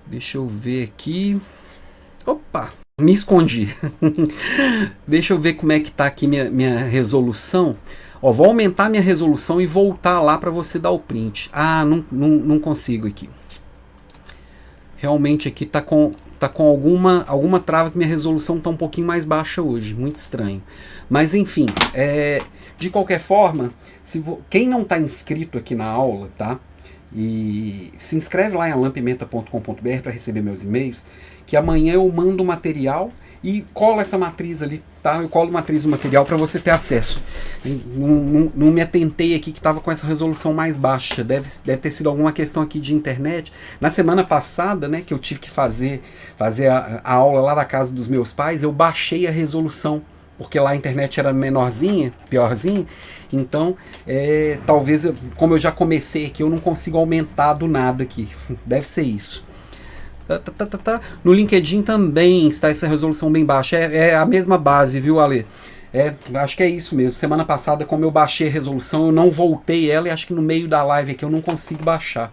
Deixa eu ver aqui. Opa! Me escondi. Deixa eu ver como é que está aqui minha resolução. Ó, vou aumentar minha resolução e voltar lá para você dar o print. Não consigo aqui. Realmente aqui tá com alguma trava que minha resolução está um pouquinho mais baixa hoje. Muito estranho. Mas enfim, de qualquer forma, quem não está inscrito aqui na aula, tá? E se inscreve lá em alampimenta.com.br para receber meus e-mails, que amanhã eu mando o material e colo essa matriz ali, tá? Eu colo matriz do material para você ter acesso. Não me atentei aqui que estava com essa resolução mais baixa. Deve ter sido alguma questão aqui de internet. Na semana passada, né, que eu tive que fazer a aula lá na casa dos meus pais, eu baixei a resolução, porque lá a internet era menorzinha, piorzinha. Então, talvez, como eu já comecei aqui, eu não consigo aumentar do nada aqui. Deve ser isso. No LinkedIn também está essa resolução bem baixa. É a mesma base, viu, Ale? Acho que é isso mesmo. Semana passada, como eu baixei a resolução, eu não voltei ela e acho que no meio da live aqui eu não consigo baixar.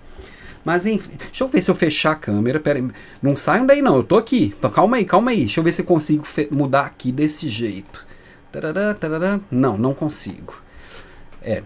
Mas enfim, deixa eu ver se eu fechar a câmera. Pera aí, não saiam daí não, eu tô aqui. Calma aí, calma aí. Deixa eu ver se eu consigo mudar aqui desse jeito. Tarará, tarará. Não, não consigo. É.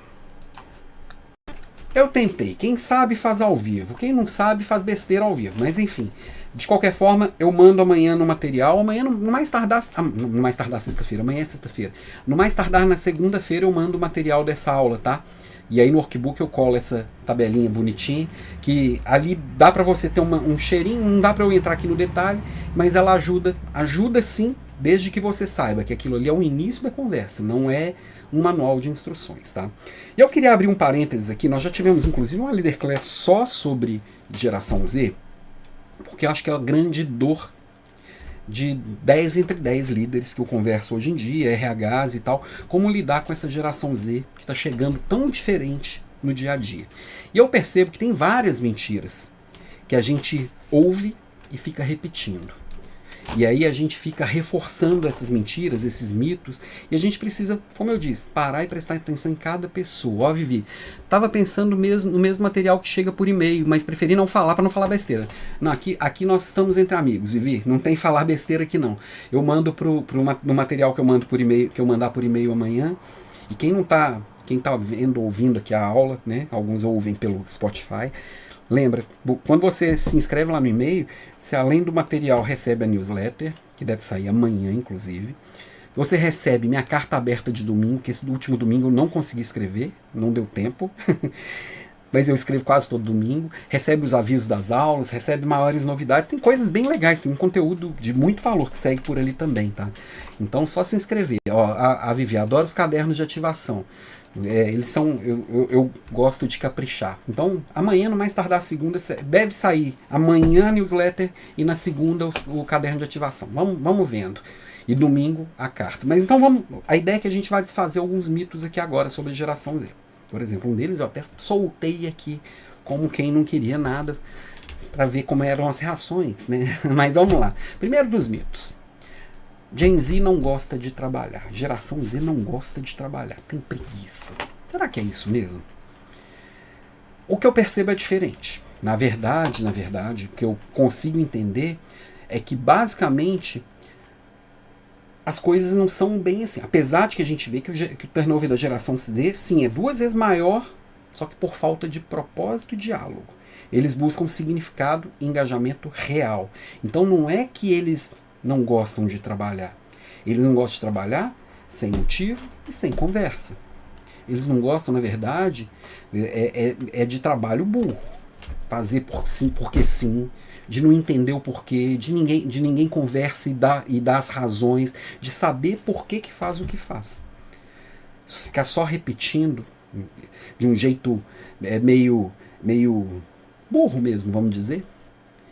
Eu tentei. Quem sabe faz ao vivo. Quem não sabe faz besteira ao vivo. Mas enfim. De qualquer forma, eu mando amanhã no material. Amanhã, no mais tardar. No mais tardar sexta-feira. Amanhã é sexta-feira. No mais tardar na segunda-feira, eu mando o material dessa aula, tá? E aí no workbook eu colo essa tabelinha bonitinha, que ali dá para você ter um cheirinho, não dá para eu entrar aqui no detalhe, mas ela ajuda sim, desde que você saiba que aquilo ali é o início da conversa, não é um manual de instruções, tá? E eu queria abrir um parênteses aqui, nós já tivemos inclusive uma Leader Class só sobre geração Z, porque eu acho que é a grande dor de 10 entre 10 líderes que eu converso hoje em dia, RHs e tal, como lidar com essa geração Z que está chegando tão diferente no dia a dia. E eu percebo que tem várias mentiras que a gente ouve e fica repetindo. E aí a gente fica reforçando essas mentiras, esses mitos, e a gente precisa, como eu disse, parar e prestar atenção em cada pessoa. Ó, Vivi, estava pensando no mesmo material que chega por e-mail, mas preferi não falar para não falar besteira. Não, aqui nós estamos entre amigos, Vivi, não tem falar besteira aqui não. Eu mando no material que eu mando por e-mail, que eu mandar por e-mail amanhã, e quem está vendo, ouvindo aqui a aula, né? Alguns ouvem pelo Spotify. Lembra, quando você se inscreve lá no e-mail, você além do material recebe a newsletter, que deve sair amanhã, inclusive. Você recebe minha carta aberta de domingo, que esse do último domingo eu não consegui escrever, não deu tempo. Mas eu escrevo quase todo domingo. Recebe os avisos das aulas, recebe maiores novidades. Tem coisas bem legais, tem um conteúdo de muito valor que segue por ali também, tá? Então só se inscrever. Ó, a Vivi adora os cadernos de ativação. Eles são. Eu gosto de caprichar. Então, amanhã, no mais tardar segunda, deve sair amanhã a newsletter e na segunda o caderno de ativação. Vamos vendo. E domingo a carta. Mas então a ideia é que a gente vai desfazer alguns mitos aqui agora sobre a geração Z. Por exemplo, um deles eu até soltei aqui como quem não queria nada para ver como eram as reações, né? Mas vamos lá. Primeiro dos mitos. Gen Z não gosta de trabalhar. Geração Z não gosta de trabalhar. Tem preguiça. Será que é isso mesmo? O que eu percebo é diferente. Na verdade, o que eu consigo entender é que basicamente as coisas não são bem assim. Apesar de que a gente vê que o turnover da geração Z, sim, é 2 vezes maior, só que por falta de propósito e diálogo. Eles buscam significado e engajamento real. Então não é que eles não gostam de trabalhar. Eles não gostam de trabalhar sem motivo e sem conversa. Eles não gostam, na verdade, de trabalho burro. Fazer porque sim, de não entender o porquê, de ninguém conversa e dá as razões, de saber por que faz o que faz. Ficar só repetindo de um jeito meio burro mesmo, vamos dizer,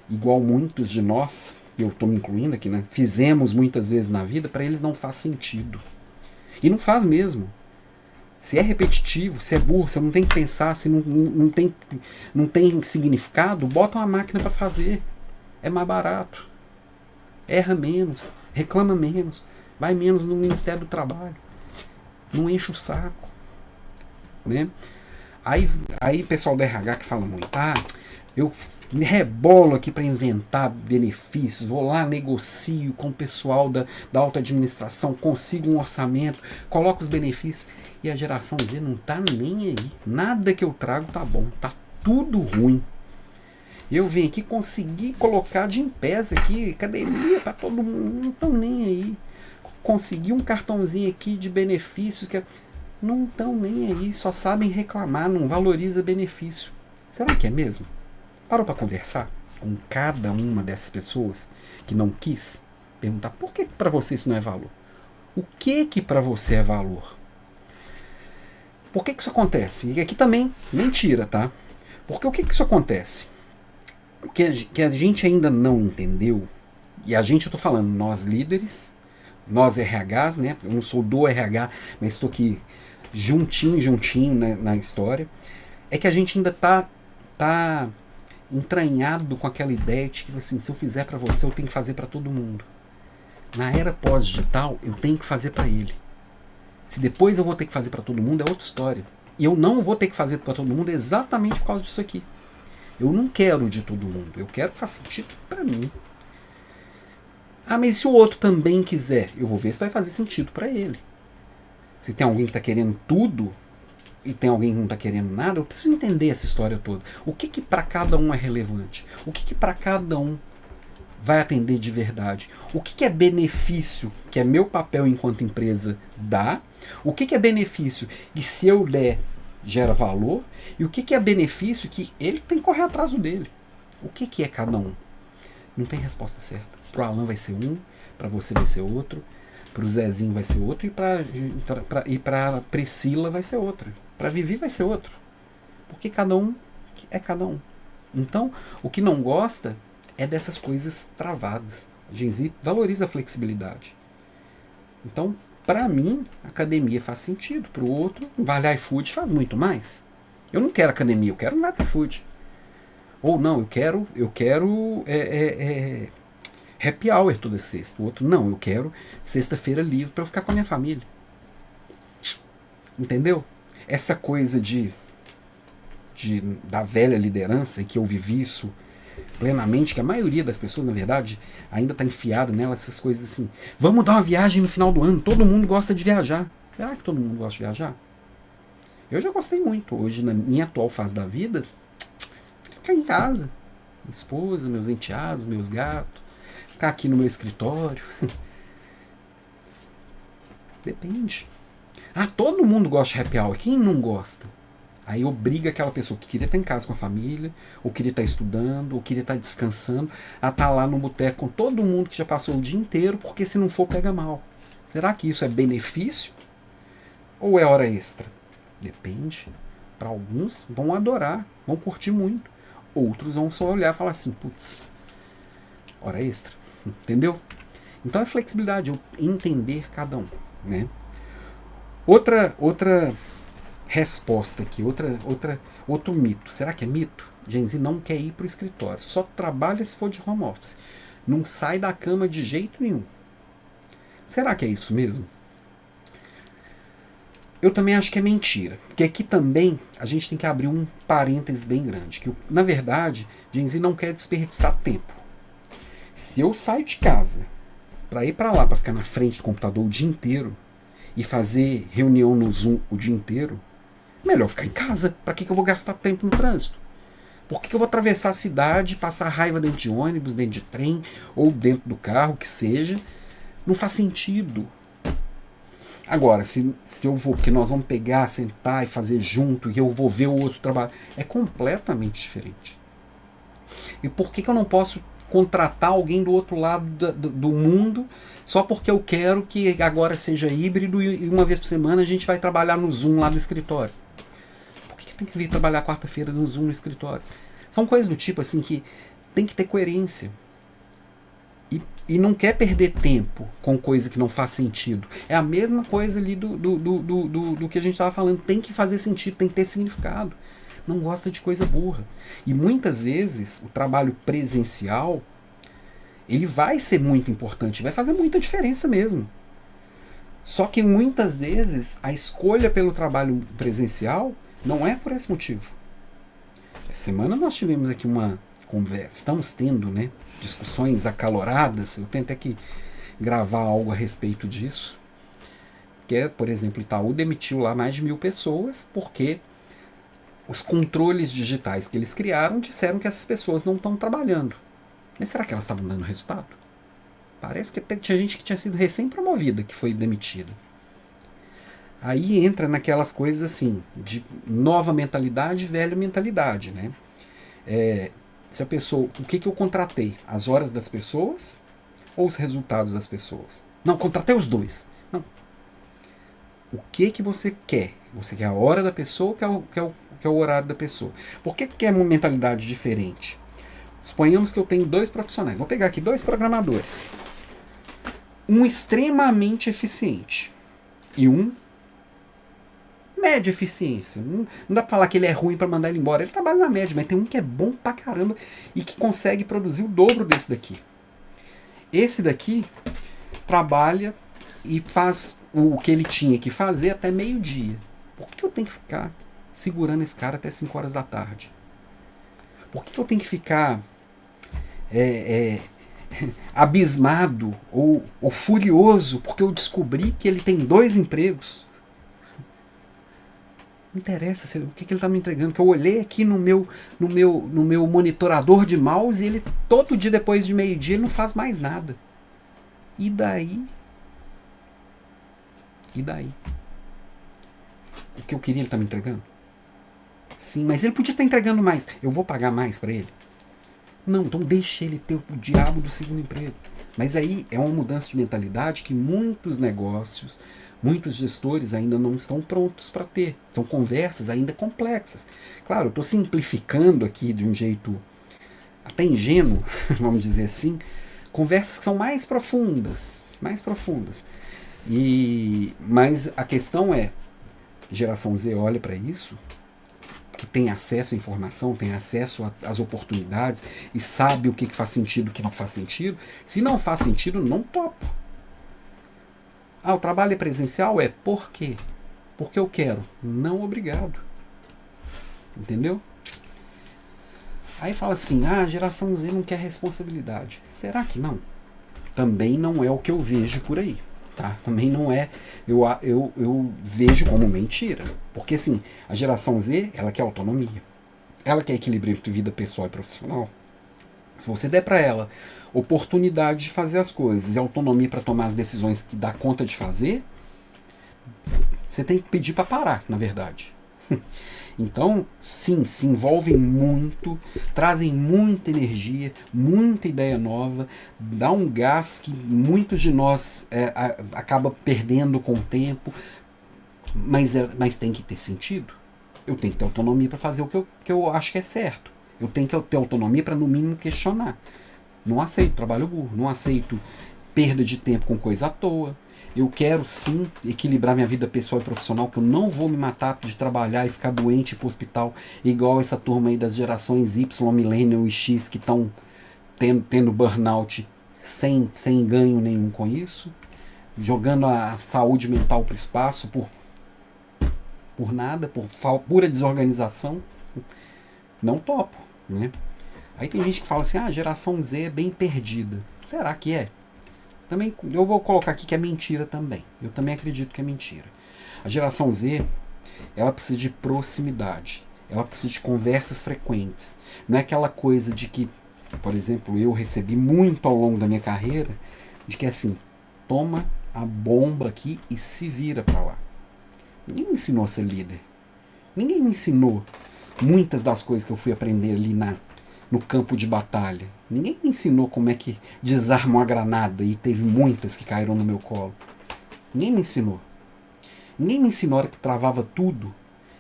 igual muitos de nós, eu estou me incluindo aqui, né, fizemos muitas vezes na vida, para eles não faz sentido. E não faz mesmo. Se é repetitivo, se é burro, se não tem que pensar, se não tem significado, bota uma máquina para fazer. É mais barato. Erra menos, reclama menos, vai menos no Ministério do Trabalho. Não enche o saco. Né? Aí pessoal da RH que fala muito, eu me rebolo aqui para inventar benefícios, vou lá, negocio com o pessoal da alta administração, consigo um orçamento, coloco os benefícios, e a geração Z não tá nem aí. Nada que eu trago tá bom, tá tudo ruim. Eu vim aqui conseguir colocar de em pés aqui, academia para todo mundo, não estão nem aí. Consegui um cartãozinho aqui de benefícios, não estão nem aí, só sabem reclamar, não valoriza benefício. Será que é mesmo? Parou para conversar com cada uma dessas pessoas que não quis? Perguntar por que para você isso não é valor? O que para você é valor? Por que isso acontece? E aqui também, mentira, tá? Porque o que isso acontece? O que a gente ainda não entendeu, e a gente, eu tô falando, nós líderes, nós RHs, né? Eu não sou do RH, mas estou aqui juntinho na história, é que a gente ainda tá entranhado com aquela ideia de que assim, se eu fizer para você, eu tenho que fazer para todo mundo. Na era pós-digital, eu tenho que fazer para ele. Se depois eu vou ter que fazer para todo mundo, é outra história. E eu não vou ter que fazer para todo mundo exatamente por causa disso aqui. Eu não quero de todo mundo. Eu quero que faça sentido para mim. Ah, mas se o outro também quiser, eu vou ver se vai fazer sentido para ele. Se tem alguém que está querendo tudo e tem alguém que não está querendo nada, eu preciso entender essa história toda. O que para cada um é relevante? O que para cada um vai atender de verdade? O que é benefício que é meu papel enquanto empresa dar? O que é benefício e se eu der gera valor? E o que é benefício que ele tem que correr atrás do dele? O que é cada um? Não tem resposta certa. Pro Alan vai ser um, para você vai ser outro, pro Zezinho vai ser outro e pra Priscila vai ser outro. Pra Vivi vai ser outro. Porque cada um é cada um. Então, o que não gosta é dessas coisas travadas. A Gen Z valoriza a flexibilidade. Então, para mim, academia faz sentido. Para o outro, vale iFood faz muito mais. Eu não quero academia, eu quero vale iFood. Ou não, eu quero happy hour toda sexta. O outro, não, eu quero sexta-feira livre para eu ficar com a minha família. Entendeu? Essa coisa da velha liderança, que eu vivi isso plenamente, que a maioria das pessoas, na verdade, ainda está enfiada nela, essas coisas assim. Vamos dar uma viagem no final do ano, todo mundo gosta de viajar. Será que todo mundo gosta de viajar? Eu já gostei muito. Hoje, na minha atual fase da vida, ficar em casa. Minha esposa, meus enteados, meus gatos, ficar aqui no meu escritório. Depende. Ah, todo mundo gosta de happy hour. Quem não gosta? Aí obriga aquela pessoa que queria estar em casa com a família, ou queria estar estudando, ou queria estar descansando, a estar lá no boteco com todo mundo que já passou o dia inteiro, porque se não for, pega mal. Será que isso é benefício? Ou é hora extra? Depende. Para alguns vão adorar, vão curtir muito. Outros vão só olhar e falar assim, putz, hora extra. Entendeu? Então é flexibilidade, eu entender cada um. Né? Outra resposta aqui, outro mito. Será que é mito? Gen Z não quer ir para o escritório, só trabalha se for de home office. Não sai da cama de jeito nenhum. Será que é isso mesmo? Eu também acho que é mentira. Porque aqui também a gente tem que abrir um parênteses bem grande. Que, na verdade, Gen Z não quer desperdiçar tempo. Se eu saio de casa para ir para lá, para ficar na frente do computador o dia inteiro e fazer reunião no Zoom o dia inteiro, melhor ficar em casa. Para que eu vou gastar tempo no trânsito? Por que eu vou atravessar a cidade, passar raiva dentro de ônibus, dentro de trem, ou dentro do carro, que seja? Não faz sentido. Agora, se eu vou, que nós vamos pegar, sentar e fazer junto, e eu vou ver o outro trabalho, é completamente diferente. E por que eu não posso contratar alguém do outro lado do mundo só porque eu quero que agora seja híbrido e uma vez por semana a gente vai trabalhar no Zoom lá do escritório? Por que tem que vir trabalhar quarta-feira no Zoom no escritório? São coisas do tipo assim que tem que ter coerência. E não quer perder tempo com coisa que não faz sentido. É a mesma coisa ali do que a gente estava falando. Tem que fazer sentido, tem que ter significado. Não gosta de coisa burra. E muitas vezes o trabalho presencial ele vai ser muito importante, vai fazer muita diferença mesmo. Só que muitas vezes a escolha pelo trabalho presencial não é por esse motivo. Essa semana nós tivemos aqui uma conversa, estamos tendo, né, discussões acaloradas. Eu tenho até que gravar algo a respeito disso. Que é, por exemplo, Itaú demitiu lá mais de 1.000 pessoas porque os controles digitais que eles criaram disseram que essas pessoas não estão trabalhando. Mas será que elas estavam dando resultado? Parece que até tinha gente que tinha sido recém-promovida que foi demitida. Aí entra naquelas coisas assim, de nova mentalidade e velha mentalidade, né? Se a pessoa, o que eu contratei? As horas das pessoas ou os resultados das pessoas? Não, contratei os dois. Não. O que você quer? Você quer a hora da pessoa ou quer o horário da pessoa? Por que é uma mentalidade diferente? Suponhamos que eu tenho 2 profissionais. Vou pegar aqui 2 programadores. Um extremamente eficiente e um média eficiência. Não dá pra falar que ele é ruim para mandar ele embora. Ele trabalha na média, mas tem um que é bom pra caramba e que consegue produzir o dobro desse daqui. Esse daqui trabalha e faz o que ele tinha que fazer até meio-dia. Por que eu tenho que ficar segurando esse cara até 5 horas da tarde? Por que eu tenho que ficar abismado ou furioso porque eu descobri que ele tem 2 empregos? Não interessa o que ele está me entregando, que eu olhei aqui no meu monitorador de mouse e ele todo dia depois de meio-dia ele não faz mais nada. E daí? E daí? O que eu queria ele está me entregando? Sim, mas ele podia estar entregando mais. Eu vou pagar mais para ele? Não, então deixa ele ter o diabo do segundo emprego. Mas aí é uma mudança de mentalidade que muitos negócios, muitos gestores ainda não estão prontos para ter. São conversas ainda complexas. Claro, eu estou simplificando aqui de um jeito até ingênuo, vamos dizer assim, conversas que são mais profundas. Mais profundas. Mas a questão é, geração Z olha para isso, que tem acesso à informação, tem acesso às oportunidades e sabe o que faz sentido e o que não faz sentido. Se não faz sentido, não topo. Ah, o trabalho é presencial? É. Por quê? Porque eu quero. Não, obrigado. Entendeu? Aí fala assim, a geração Z não quer responsabilidade. Será que não? Também não é o que eu vejo por aí. Tá? Também não é, eu vejo como mentira. Porque assim, a geração Z, ela quer autonomia. Ela quer equilíbrio entre vida pessoal e profissional. Se você der para ela oportunidade de fazer as coisas e autonomia para tomar as decisões que dá conta de fazer, você tem que pedir para parar, na verdade. Então, sim, se envolvem muito, trazem muita energia, muita ideia nova, dá um gás que muitos de nós acaba perdendo com o tempo, mas tem que ter sentido. Eu tenho que ter autonomia para fazer o que eu acho que é certo. Eu tenho que ter autonomia para, no mínimo, questionar. Não aceito trabalho burro, não aceito perda de tempo com coisa à toa. Eu quero sim equilibrar minha vida pessoal e profissional, que eu não vou me matar de trabalhar e ficar doente e ir pro hospital, igual essa turma aí das gerações Y, Millennial e X que estão tendo burnout sem ganho nenhum com isso, jogando a saúde mental pro espaço por nada, por pura desorganização. Não topo, né? Aí tem gente que fala assim, a geração Z é bem perdida. Será que é? Também, eu vou colocar aqui que é mentira também. Eu também acredito que é mentira. A geração Z, ela precisa de proximidade. Ela precisa de conversas frequentes. Não é aquela coisa de que, por exemplo, eu recebi muito ao longo da minha carreira, de que assim, toma a bomba aqui e se vira para lá. Ninguém me ensinou a ser líder. Ninguém me ensinou muitas das coisas que eu fui aprender ali no campo de batalha. Ninguém me ensinou como é que desarma uma granada e teve muitas que caíram no meu colo. Ninguém me ensinou. Ninguém me ensinou a hora que travava tudo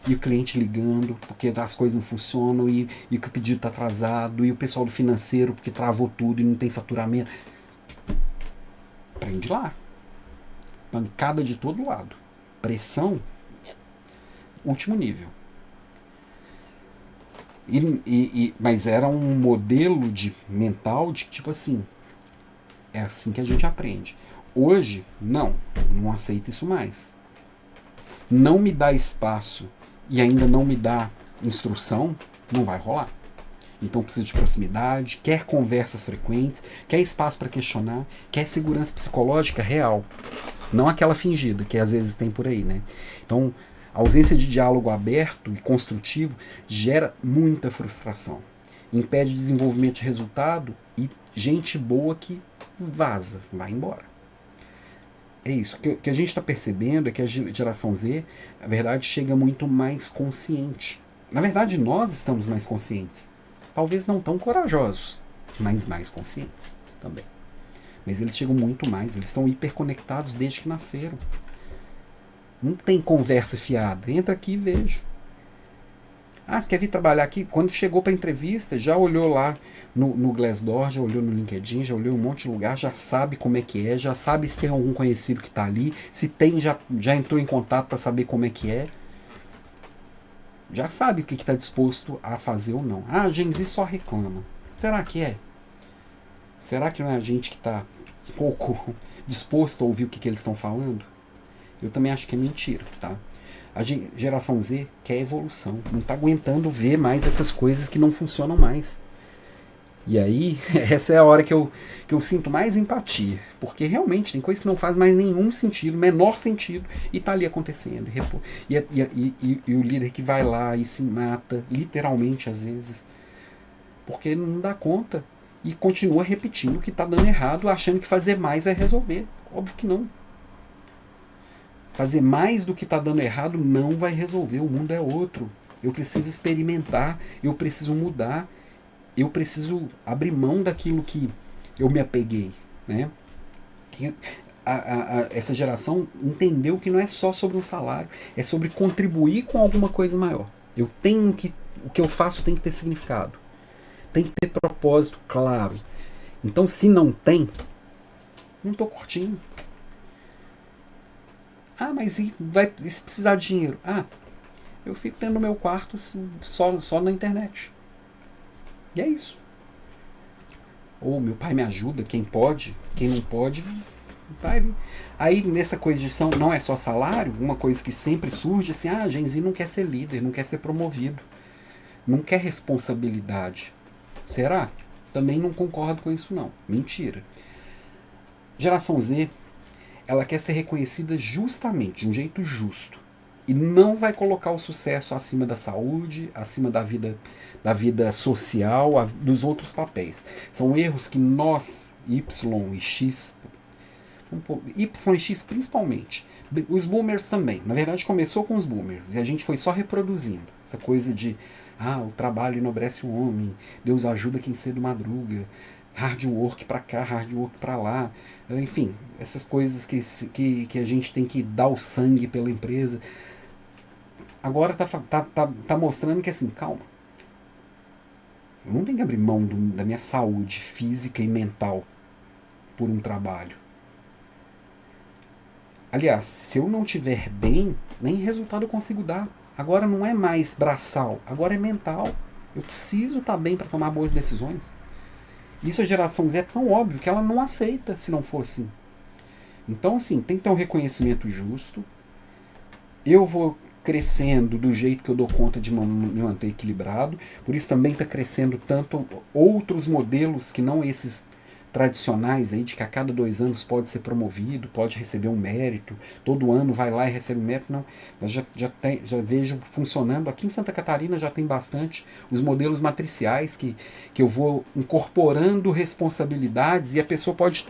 e o cliente ligando porque as coisas não funcionam e que o pedido está atrasado e o pessoal do financeiro porque travou tudo e não tem faturamento. Prende lá. Pancada de todo lado. Pressão, último nível. Mas era um modelo mental de tipo assim, é assim que a gente aprende. Hoje, não aceito isso mais. Não me dá espaço e ainda não me dá instrução, não vai rolar. Então precisa de proximidade, quer conversas frequentes, quer espaço para questionar, quer segurança psicológica real. Não aquela fingida que às vezes tem por aí, né? Então, a ausência de diálogo aberto e construtivo gera muita frustração. Impede desenvolvimento de resultado e gente boa que vaza, vai embora. É isso. O que a gente está percebendo é que a geração Z, na verdade, chega muito mais consciente. Na verdade, nós estamos mais conscientes. Talvez não tão corajosos, mas mais conscientes também. Mas eles chegam muito mais, eles estão hiperconectados desde que nasceram. Não tem conversa fiada. Entra aqui e veja. Quer vir trabalhar aqui? Quando chegou para a entrevista, já olhou lá no Glassdoor, já olhou no LinkedIn, já olhou em um monte de lugar, já sabe como é que é, já sabe se tem algum conhecido que está ali, se tem, já entrou em contato para saber como é que é. Já sabe o que está disposto a fazer ou não. A Gen Z só reclama. Será que é? Será que não é a gente que está pouco disposto a ouvir o que eles estão falando? Eu também acho que é mentira, tá? A geração Z quer evolução, não está aguentando ver mais essas coisas que não funcionam mais. E aí, essa é a hora que eu sinto mais empatia. Porque realmente tem coisas que não faz mais nenhum sentido, menor sentido, e tá ali acontecendo. E o líder que vai lá e se mata, literalmente às vezes, porque não dá conta e continua repetindo o que tá dando errado, achando que fazer mais vai resolver. Óbvio que não. Fazer mais do que está dando errado não vai resolver. O mundo é outro. Eu preciso experimentar, eu preciso mudar, eu preciso abrir mão daquilo que eu me apeguei. Né? E essa geração entendeu que não é só sobre um salário, é sobre contribuir com alguma coisa maior. Eu tenho que. O que eu faço tem que ter significado. Tem que ter propósito claro. Então, se não tem, não estou curtindo. Ah, mas e se precisar de dinheiro? Ah, eu fico dentro do meu quarto só na internet. E é isso. Ou meu pai me ajuda, quem pode, quem não pode, vai. Aí nessa coisa de gestão não é só salário, uma coisa que sempre surge assim, a Gen Z não quer ser líder, não quer ser promovido, não quer responsabilidade. Será? Também não concordo com isso não. Mentira. Geração Z, ela quer ser reconhecida justamente, de um jeito justo. E não vai colocar o sucesso acima da saúde, acima da vida social, dos outros papéis. São erros que nós, Y e X, Y e X principalmente, os boomers também. Na verdade começou com os boomers e a gente foi só reproduzindo. Essa coisa de, o trabalho enobrece o homem, Deus ajuda quem cedo madruga, hard work pra cá, hard work pra lá. Enfim, essas coisas que a gente tem que dar o sangue pela empresa. Agora tá mostrando que assim, calma. Eu não tenho que abrir mão da minha saúde física e mental por um trabalho. Aliás, se eu não estiver bem, nem resultado eu consigo dar. Agora não é mais braçal, agora é mental. Eu preciso estar bem para tomar boas decisões. Isso a geração Z é tão óbvio que ela não aceita se não for assim. Então, assim, tem que ter um reconhecimento justo. Eu vou crescendo do jeito que eu dou conta de me manter equilibrado. Por isso também está crescendo tanto outros modelos que não esses tradicionais aí de que a cada 2 anos pode ser promovido, pode receber um mérito, todo ano vai lá e recebe um mérito. Não, eu já vejo funcionando. Aqui em Santa Catarina já tem bastante os modelos matriciais que eu vou incorporando responsabilidades e a pessoa pode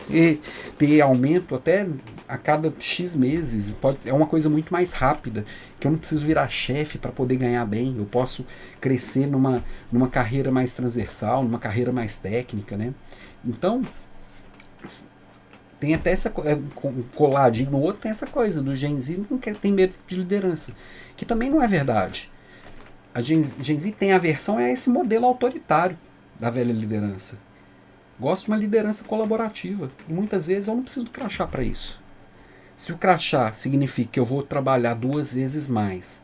ter aumento até a cada X meses. É uma coisa muito mais rápida, que eu não preciso virar chefe para poder ganhar bem. Eu posso crescer numa carreira mais transversal, numa carreira mais técnica, né? Então, tem até essa coladinho no outro, tem essa coisa do Gen Z não tem medo de liderança, que também não é verdade. A Gen Z tem aversão a esse modelo autoritário da velha liderança. Gosto de uma liderança colaborativa. E muitas vezes eu não preciso do crachá para isso. Se o crachá significa que eu vou trabalhar 2 vezes mais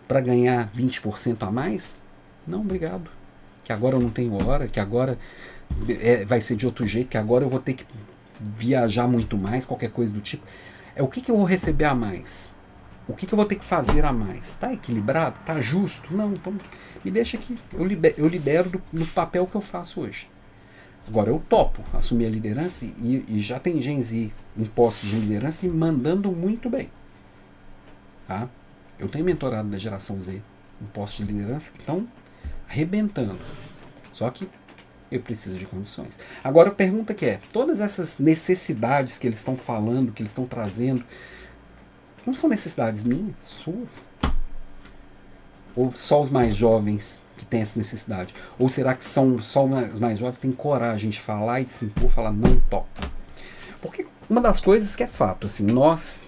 para ganhar 20% a mais, não, obrigado. Que agora eu não tenho hora, que agora vai ser de outro jeito, que agora eu vou ter que viajar muito mais, qualquer coisa do tipo. O que eu vou receber a mais? O que eu vou ter que fazer a mais? Está equilibrado? Está justo? Não, então me deixa aqui. Eu lidero no papel que eu faço hoje. Agora eu topo assumir a liderança e já tem Gen Z em postos de liderança e mandando muito bem. Tá? Eu tenho mentorado da geração Z em postos de liderança que estão arrebentando. Só que eu preciso de condições. Agora a pergunta que é, todas essas necessidades que eles estão falando, que eles estão trazendo, não são necessidades minhas, suas? Ou só os mais jovens que têm essa necessidade? Ou será que são só os mais jovens que têm coragem de falar e de se impor, falar não topa? Porque uma das coisas que é fato, assim, nós,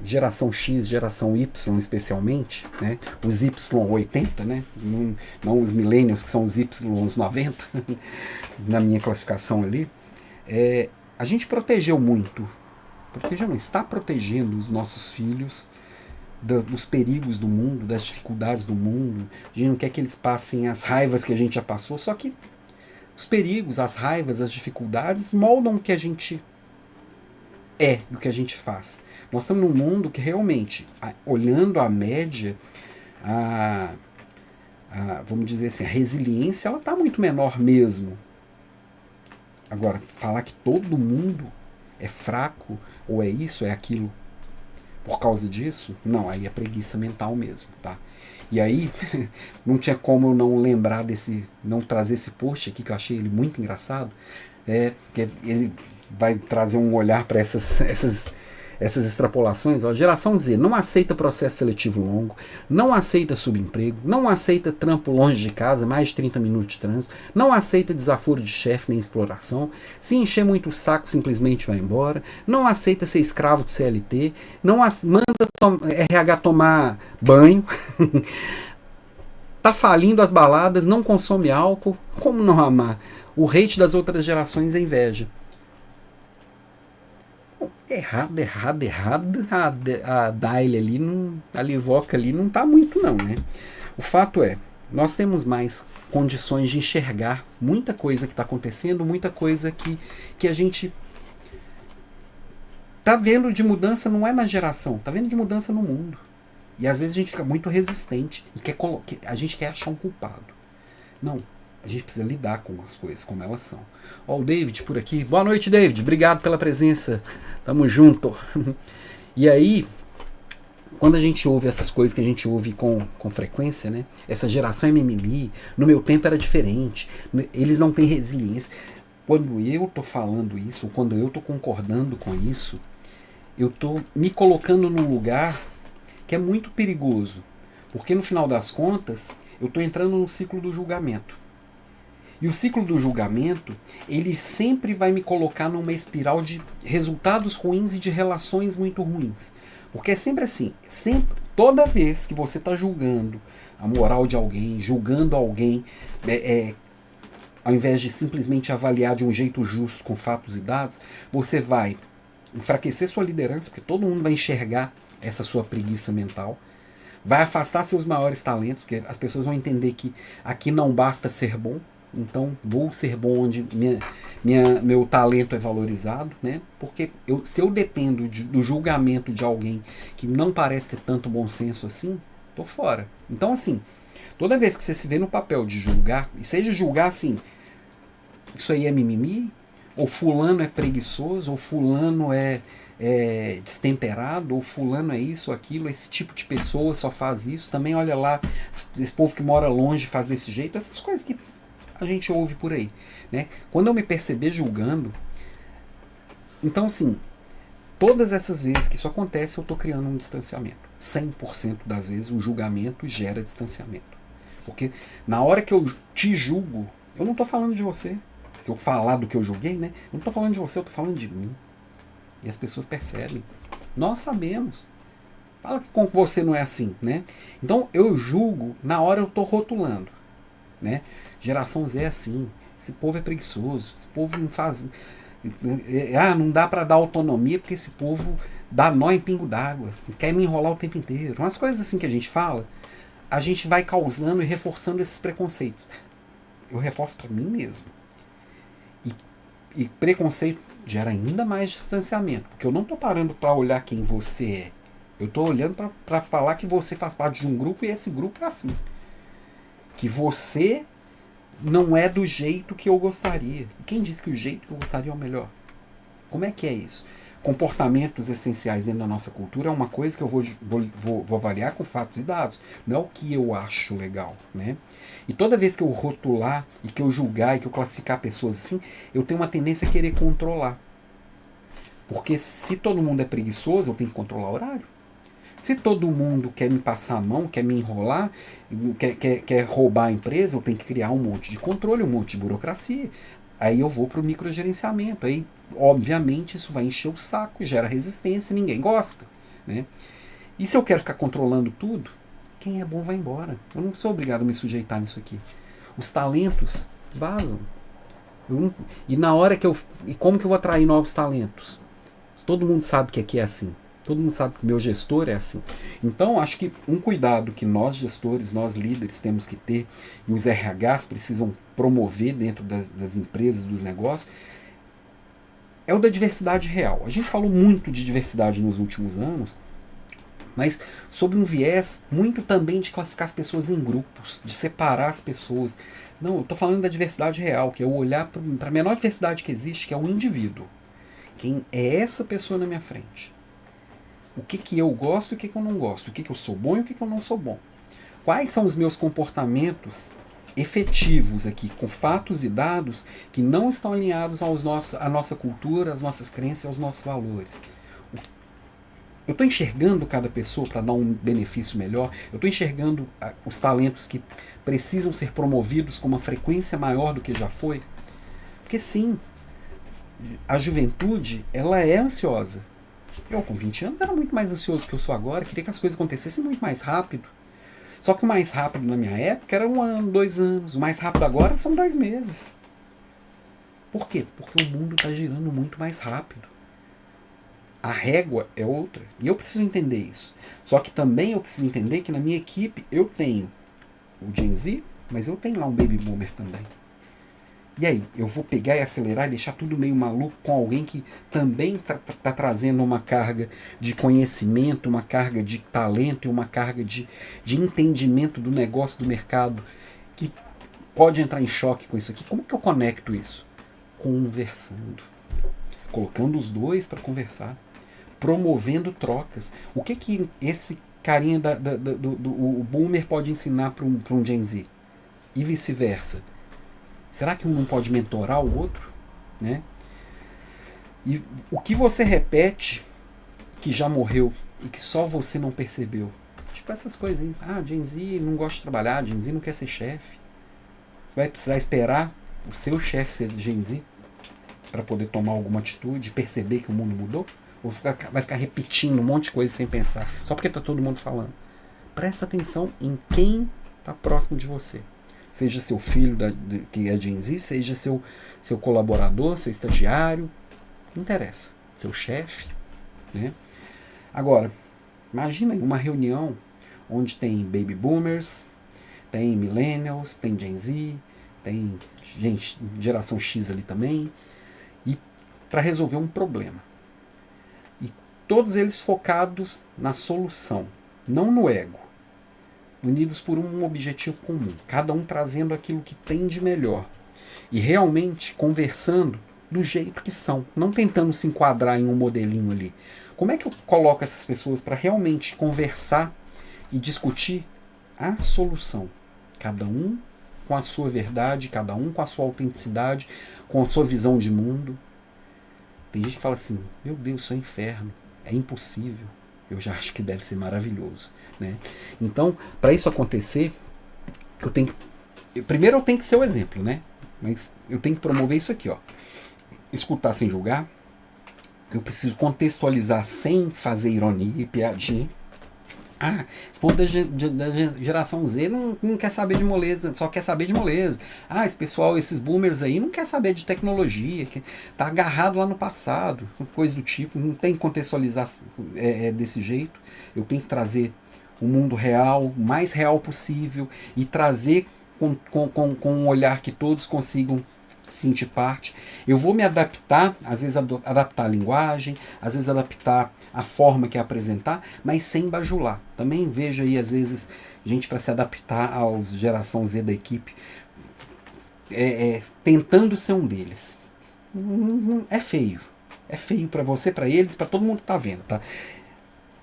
geração X, geração Y especialmente, né, os Y80, né, não os millennials que são os Y90, na minha classificação ali, a gente protegeu muito, está protegendo os nossos filhos dos perigos do mundo, das dificuldades do mundo. A gente não quer que eles passem as raivas que a gente já passou, só que os perigos, as raivas, as dificuldades moldam o que a gente é do que a gente faz. Nós estamos num mundo que realmente, olhando a média, vamos dizer assim, a resiliência ela está muito menor mesmo. Agora, falar que todo mundo é fraco, ou é isso, é aquilo, por causa disso, não, aí é preguiça mental mesmo, tá? E aí, não tinha como eu não lembrar não trazer esse post aqui, que eu achei ele muito engraçado, que ele vai trazer um olhar para essas extrapolações. Ó, geração Z não aceita processo seletivo longo, não aceita subemprego, não aceita trampo longe de casa, mais de 30 minutos de trânsito, não aceita desaforo de chefe nem exploração, se encher muito o saco simplesmente vai embora, não aceita ser escravo de CLT, não manda RH tomar banho, tá falindo as baladas, não consome álcool, como não amar? O hate das outras gerações é inveja. Errado. A Daile ali, a Livoca ali não tá muito não, né? O fato é, nós temos mais condições de enxergar muita coisa que está acontecendo, muita coisa que a gente tá vendo de mudança, não é na geração, tá vendo de mudança no mundo. E às vezes a gente fica muito resistente e a gente quer achar um culpado. Não, a gente precisa lidar com as coisas como elas são. Ó, o David por aqui. Boa noite, David. Obrigado pela presença. Tamo junto. E aí, quando a gente ouve essas coisas que a gente ouve com frequência, né? Essa geração é mimimi, no meu tempo era diferente, eles não têm resiliência. Quando eu tô falando isso, ou quando eu tô concordando com isso, eu tô me colocando num lugar que é muito perigoso. Porque no final das contas, eu tô entrando no ciclo do julgamento. E o ciclo do julgamento, ele sempre vai me colocar numa espiral de resultados ruins e de relações muito ruins. Porque é sempre assim, toda vez que você está julgando a moral de alguém, julgando alguém, ao invés de simplesmente avaliar de um jeito justo com fatos e dados, você vai enfraquecer sua liderança, porque todo mundo vai enxergar essa sua preguiça mental, vai afastar seus maiores talentos, porque as pessoas vão entender que aqui não basta ser bom, então vou ser bom onde meu talento é valorizado, né? Porque se eu dependo do julgamento de alguém que não parece ter tanto bom senso assim, tô fora. Então assim, toda vez que você se vê no papel de julgar, e seja julgar assim, isso aí é mimimi, ou fulano é preguiçoso, ou fulano é destemperado, ou fulano é isso, aquilo, esse tipo de pessoa só faz isso, também olha lá, esse povo que mora longe faz desse jeito, essas coisas que a gente ouve por aí, né? Quando eu me perceber julgando, então assim, todas essas vezes que isso acontece, eu estou criando um distanciamento. 100% das vezes o julgamento gera distanciamento. Porque na hora que eu te julgo, eu não estou falando de você. Se eu falar do que eu julguei, né? Eu não estou falando de você, eu estou falando de mim. E as pessoas percebem. Nós sabemos. Fala que com você não é assim, né? Então eu julgo, na hora eu estou rotulando, né? Geração Z é assim, esse povo é preguiçoso, esse povo não faz, não dá para dar autonomia porque esse povo dá nó em pingo d'água, quer me enrolar o tempo inteiro. Umas coisas assim que a gente fala, a gente vai causando e reforçando esses preconceitos. Eu reforço para mim mesmo. E preconceito gera ainda mais distanciamento, porque eu não estou parando para olhar quem você é. Eu estou olhando para falar que você faz parte de um grupo e esse grupo é assim. Que você não é do jeito que eu gostaria. E quem disse que o jeito que eu gostaria é o melhor? Como é que é isso? Comportamentos essenciais dentro da nossa cultura é uma coisa que eu vou avaliar com fatos e dados. Não é o que eu acho legal, né? E toda vez que eu rotular e que eu julgar e que eu classificar pessoas assim, eu tenho uma tendência a querer controlar. Porque se todo mundo é preguiçoso, eu tenho que controlar o horário. Se todo mundo quer me passar a mão, quer me enrolar, quer roubar a empresa, eu tenho que criar um monte de controle, um monte de burocracia. Aí eu vou para o microgerenciamento. Aí, obviamente, isso vai encher o saco, gera resistência, ninguém gosta, né? E se eu quero ficar controlando tudo, quem é bom vai embora. Eu não sou obrigado a me sujeitar nisso aqui. Os talentos vazam. E na hora que e como que eu vou atrair novos talentos? Todo mundo sabe que aqui é assim. Todo mundo sabe que o meu gestor é assim. Então, acho que um cuidado que nós gestores, nós líderes temos que ter, e os RHs precisam promover dentro das empresas, dos negócios, é o da diversidade real. A gente falou muito de diversidade nos últimos anos, mas sobre um viés muito também de classificar as pessoas em grupos, de separar as pessoas. Não, eu estou falando da diversidade real, que é o olhar para a menor diversidade que existe, que é o indivíduo. Quem é essa pessoa na minha frente? O que, que eu gosto e o que, que eu não gosto? O que, que eu sou bom e o que, que eu não sou bom? Quais são os meus comportamentos efetivos aqui, com fatos e dados que não estão alinhados à nossa cultura, às nossas crenças, aos nossos valores? Eu estou enxergando cada pessoa para dar um benefício melhor? Eu estou enxergando os talentos que precisam ser promovidos com uma frequência maior do que já foi? Porque sim, a juventude, ela é ansiosa. Eu, com 20 anos, era muito mais ansioso do que eu sou agora, queria que as coisas acontecessem muito mais rápido. Só que o mais rápido na minha época era 1 ano, 2 anos. O mais rápido agora são 2 meses. Por quê? Porque o mundo está girando muito mais rápido. A régua é outra. E eu preciso entender isso. Só que também eu preciso entender que na minha equipe eu tenho o Gen Z, mas eu tenho lá um Baby Boomer também. E aí, eu vou pegar e acelerar e deixar tudo meio maluco com alguém que também está trazendo uma carga de conhecimento, uma carga de talento e uma carga de entendimento do negócio, do mercado, que pode entrar em choque com isso aqui. Como que eu conecto isso? Conversando. Colocando os dois para conversar. Promovendo trocas. O que que esse carinha do Boomer pode ensinar para um Gen Z? E vice-versa. Será que um não pode mentorar o outro? Né? E o que você repete que já morreu e que só você não percebeu? Tipo essas coisas aí. Ah, Gen Z não gosta de trabalhar, Gen Z não quer ser chefe. Você vai precisar esperar o seu chefe ser Gen Z para poder tomar alguma atitude, perceber que o mundo mudou? Ou você vai ficar repetindo um monte de coisa sem pensar, só porque está todo mundo falando? Presta atenção em quem está próximo de você. Seja seu filho que é Gen Z, seja seu colaborador, seu estagiário, não interessa. Seu chefe. Né? Agora, imagina uma reunião onde tem Baby Boomers, tem Millennials, tem Gen Z, tem gente, geração X ali também, e para resolver um problema. E todos eles focados na solução, não no ego. Unidos por um objetivo comum, cada um trazendo aquilo que tem de melhor e realmente conversando do jeito que são, não tentando se enquadrar em um modelinho ali. Como é que eu coloco essas pessoas para realmente conversar e discutir a solução? Cada um com a sua verdade, cada um com a sua autenticidade, com a sua visão de mundo. Tem gente que fala assim, meu Deus, isso é inferno, é impossível. Eu já acho que deve ser maravilhoso. Né? Então, para isso acontecer, primeiro eu tenho que ser o exemplo, né? Mas eu tenho que promover isso aqui, ó. Escutar sem julgar. Eu preciso contextualizar sem fazer ironia e piadinha. Ah, esse povo da geração Z não quer saber de moleza, só quer saber de moleza. Ah, esse pessoal, esses boomers aí, não quer saber de tecnologia, que tá agarrado lá no passado, coisa do tipo. Não tem que contextualizar desse jeito. Eu tenho que trazer o mundo real, o mais real possível, e trazer com um olhar que todos consigam sentir parte. Eu vou me adaptar, às vezes adaptar a linguagem, às vezes adaptar a forma que é apresentar, mas sem bajular. Também vejo aí, às vezes, gente para se adaptar aos geração Z da equipe, tentando ser um deles. É feio. É feio para você, para eles, para todo mundo que tá vendo, tá?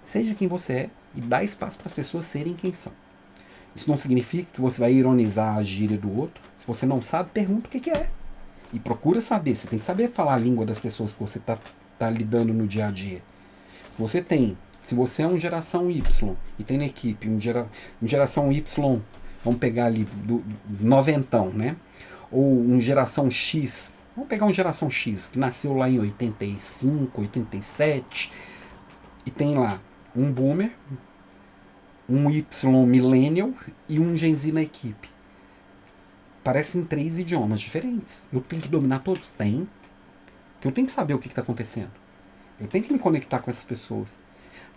Seja quem você é e dá espaço para as pessoas serem quem são. Isso não significa que você vai ironizar a gíria do outro. Se você não sabe, pergunta o que é. E procura saber. Você tem que saber falar a língua das pessoas que você tá lidando no dia a dia. Se você é um geração Y e tem na equipe um geração Y, vamos pegar ali do noventão, né? Ou um geração X, vamos pegar um geração X que nasceu lá em 85, 87 e tem lá um boomer, um Y millennial e um Gen Z na equipe. Parecem 3 idiomas diferentes. Eu tenho que dominar todos? Tem. Porque eu tenho que saber o que está acontecendo. Eu tenho que me conectar com essas pessoas.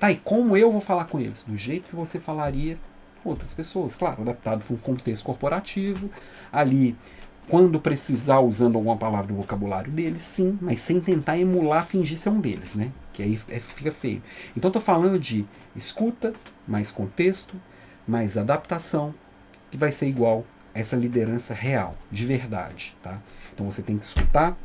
Tá, e como eu vou falar com eles? Do jeito que você falaria com outras pessoas. Claro, adaptado para um contexto corporativo. Ali, quando precisar, usando alguma palavra do vocabulário deles, sim, mas sem tentar emular, fingir ser um deles, né? Que aí fica feio. Então estou falando de escuta, mais contexto, mais adaptação, que vai ser igual a essa liderança real, de verdade, tá? Então você tem que escutar,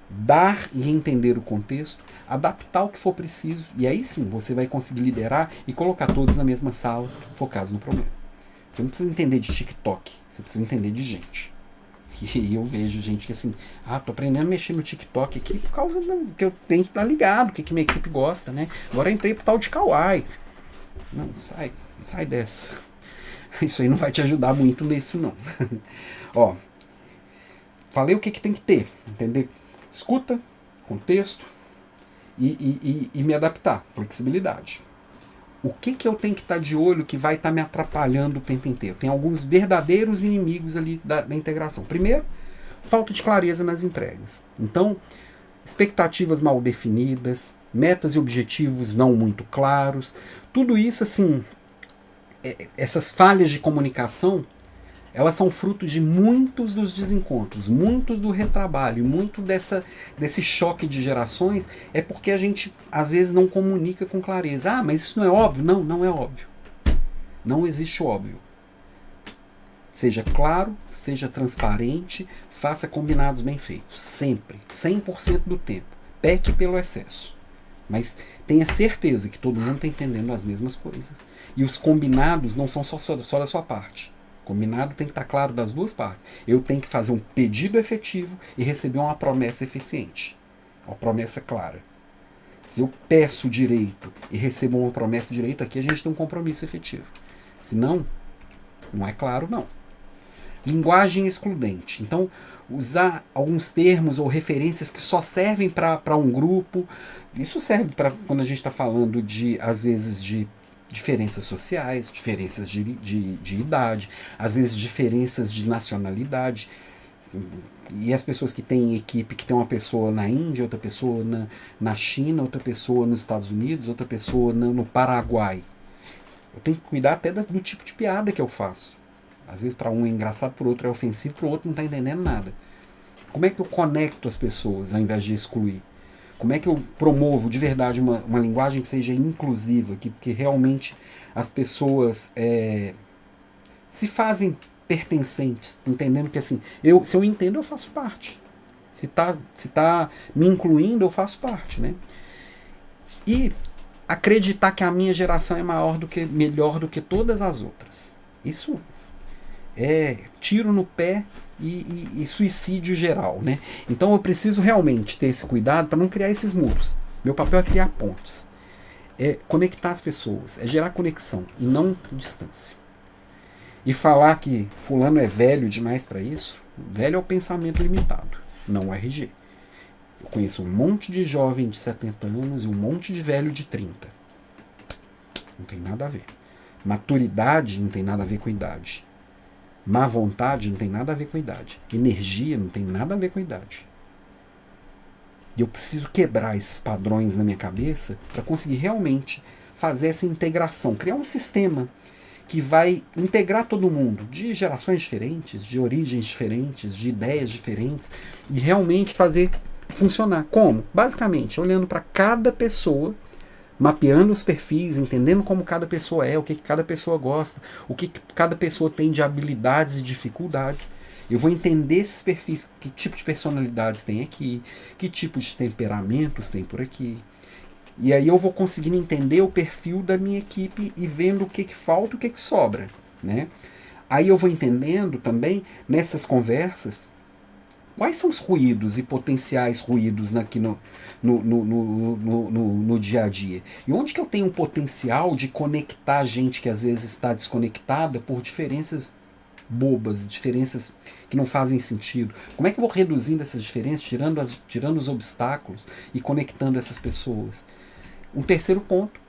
dar e entender o contexto, adaptar o que for preciso, e aí sim você vai conseguir liderar e colocar todos na mesma sala, focados no problema. Você não precisa entender de TikTok, você precisa entender de gente. E eu vejo gente que assim, tô aprendendo a mexer no TikTok aqui por causa que eu tenho que estar ligado, o que minha equipe gosta, né? Agora eu entrei pro tal de Kawaii. Não, sai dessa. Isso aí não vai te ajudar muito nisso, não. Ó, falei o que tem que ter, entender? Escuta, contexto e me adaptar, flexibilidade. O que eu tenho que estar de olho que vai estar me atrapalhando o tempo inteiro? Tem alguns verdadeiros inimigos ali da integração. Primeiro, falta de clareza nas entregas. Então, expectativas mal definidas, metas e objetivos não muito claros, tudo isso, assim, essas falhas de comunicação, elas são fruto de muitos dos desencontros, muitos do retrabalho, muito desse choque de gerações, é porque a gente às vezes não comunica com clareza. Mas isso não é óbvio? Não, não é óbvio. Não existe óbvio. Seja claro, seja transparente, faça combinados bem feitos. Sempre, 100% do tempo. Peque pelo excesso. Mas tenha certeza que todo mundo está entendendo as mesmas coisas. E os combinados não são só da sua parte. Combinado tem que estar claro das duas partes. Eu tenho que fazer um pedido efetivo e receber uma promessa eficiente. Uma promessa clara. Se eu peço direito e recebo uma promessa direito, aqui a gente tem um compromisso efetivo. Se não, não é claro, não. Linguagem excludente. Então, usar alguns termos ou referências que só servem para um grupo. Isso serve para quando a gente está falando de, às vezes, de diferenças sociais, diferenças de idade, às vezes diferenças de nacionalidade. E as pessoas que têm equipe, que tem uma pessoa na Índia, outra pessoa na China, outra pessoa nos Estados Unidos, outra pessoa no Paraguai. Eu tenho que cuidar até do tipo de piada que eu faço. Às vezes para um é engraçado, para o outro é ofensivo, para o outro não está entendendo nada. Como é que eu conecto as pessoas ao invés de excluir? Como é que eu promovo de verdade uma linguagem que seja inclusiva, que realmente as pessoas se fazem pertencentes, entendendo que assim, se eu entendo, eu faço parte. Se tá me incluindo, eu faço parte, né? E acreditar que a minha geração é melhor do que todas as outras. Isso é tiro no pé e suicídio geral, né? Então eu preciso realmente ter esse cuidado para não criar esses muros. Meu papel é criar pontes, é conectar as pessoas, é gerar conexão e não distância. E falar que fulano é velho demais para isso, velho é o pensamento limitado, não o RG. Eu conheço um monte de jovem de 70 anos e um monte de velho de 30. Não tem nada a ver. Maturidade não tem nada a ver com idade. Má vontade não tem nada a ver com idade. Energia não tem nada a ver com idade. E eu preciso quebrar esses padrões na minha cabeça para conseguir realmente fazer essa integração, criar um sistema que vai integrar todo mundo, de gerações diferentes, de origens diferentes, de ideias diferentes, e realmente fazer funcionar. Como? Basicamente, olhando para cada pessoa, mapeando os perfis, entendendo como cada pessoa é, o que cada pessoa gosta, o que cada pessoa tem de habilidades e dificuldades. Eu vou entender esses perfis, que tipo de personalidades tem aqui, que tipo de temperamentos tem por aqui. E aí eu vou conseguindo entender o perfil da minha equipe e vendo o que falta e o que sobra, né? Aí eu vou entendendo também, nessas conversas, quais são os ruídos e potenciais ruídos aqui no dia a dia. E onde que eu tenho um potencial de conectar gente que às vezes está desconectada por diferenças bobas, diferenças que não fazem sentido. Como é que eu vou reduzindo essas diferenças, tirando os obstáculos e conectando essas pessoas? Um terceiro ponto,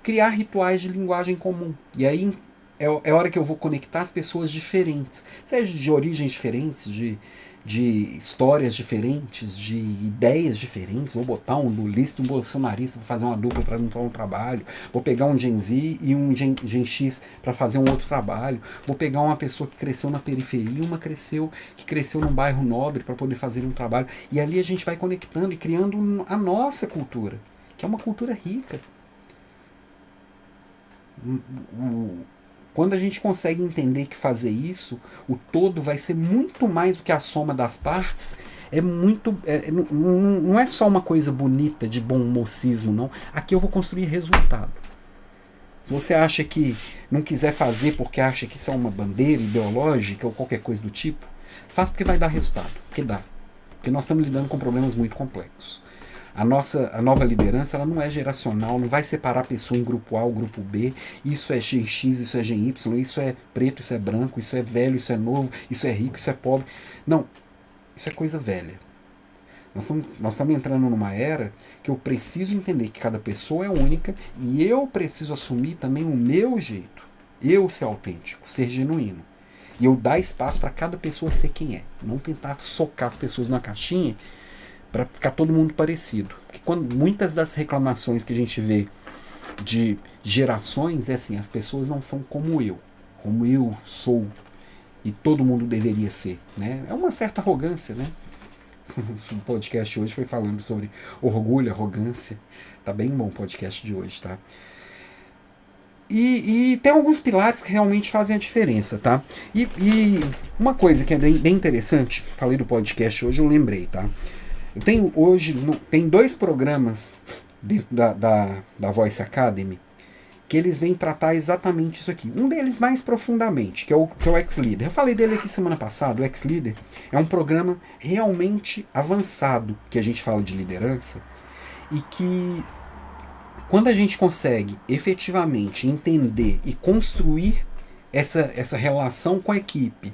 criar rituais de linguagem comum. E aí é a hora que eu vou conectar as pessoas diferentes, seja de origens diferentes, de de histórias diferentes, de ideias diferentes. Vou botar um lulista e um bolsonarista para fazer uma dupla para um trabalho. Vou pegar um Gen Z e um Gen X para fazer um outro trabalho. Vou pegar uma pessoa que cresceu na periferia e uma que cresceu num bairro nobre para poder fazer um trabalho. E ali a gente vai conectando e criando a nossa cultura, que é uma cultura rica. Quando a gente consegue entender que fazer isso, o todo vai ser muito mais do que a soma das partes. Não é só uma coisa bonita de bom mocismo, não. Aqui eu vou construir resultado. Se você acha que não quiser fazer porque acha que isso é uma bandeira ideológica ou qualquer coisa do tipo, faça porque vai dar resultado. Porque dá. Porque nós estamos lidando com problemas muito complexos. A nova liderança, ela não é geracional, não vai separar a pessoa em grupo A ou grupo B. Isso é Gen X, isso é Gen Y, isso é preto, isso é branco, isso é velho, isso é novo, isso é rico, isso é pobre. Não, isso é coisa velha. Nós estamos entrando numa era que eu preciso entender que cada pessoa é única e eu preciso assumir também o meu jeito. Eu ser autêntico, ser genuíno. E eu dar espaço para cada pessoa ser quem é. Não tentar socar as pessoas na caixinha para ficar todo mundo parecido. Porque muitas das reclamações que a gente vê de gerações é assim, as pessoas não são como eu sou e todo mundo deveria ser, né? É uma certa arrogância, né? O podcast hoje foi falando sobre orgulho, arrogância. Tá bem bom o podcast de hoje, tá? E tem alguns pilares que realmente fazem a diferença, tá? E uma coisa que é bem interessante, falei do podcast hoje, eu lembrei, tá? Eu tenho hoje, tem 2 programas dentro da Voice Academy que eles vêm tratar exatamente isso aqui. Um deles mais profundamente, que é o Ex-Leader. Eu falei dele aqui semana passada. O Ex-Leader é um programa realmente avançado que a gente fala de liderança e que quando a gente consegue efetivamente entender e construir essa relação com a equipe,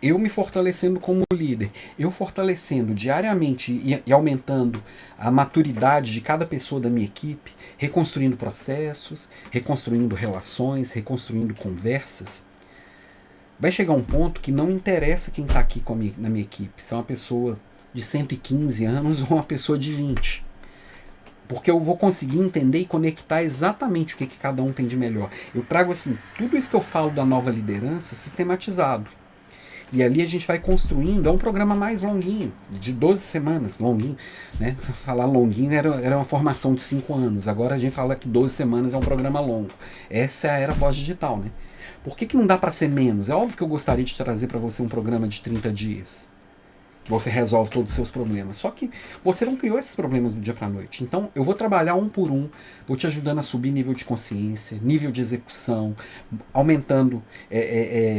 eu me fortalecendo como líder, eu fortalecendo diariamente e aumentando a maturidade de cada pessoa da minha equipe, reconstruindo processos, reconstruindo relações, reconstruindo conversas, vai chegar um ponto que não interessa quem está aqui na minha equipe, se é uma pessoa de 115 anos ou uma pessoa de 20. Porque eu vou conseguir entender e conectar exatamente o que cada um tem de melhor. Eu trago assim, tudo isso que eu falo da nova liderança sistematizado. E ali a gente vai construindo, é um programa mais longuinho, de 12 semanas, longuinho, né? Falar longuinho era uma formação de 5 anos, agora a gente fala que 12 semanas é um programa longo. Essa é a era pós-digital, né? Por que não dá para ser menos? É óbvio que eu gostaria de trazer para você um programa de 30 dias, que você resolve todos os seus problemas. Só que você não criou esses problemas do dia para a noite. Então eu vou trabalhar um por um, vou te ajudando a subir nível de consciência, nível de execução, aumentando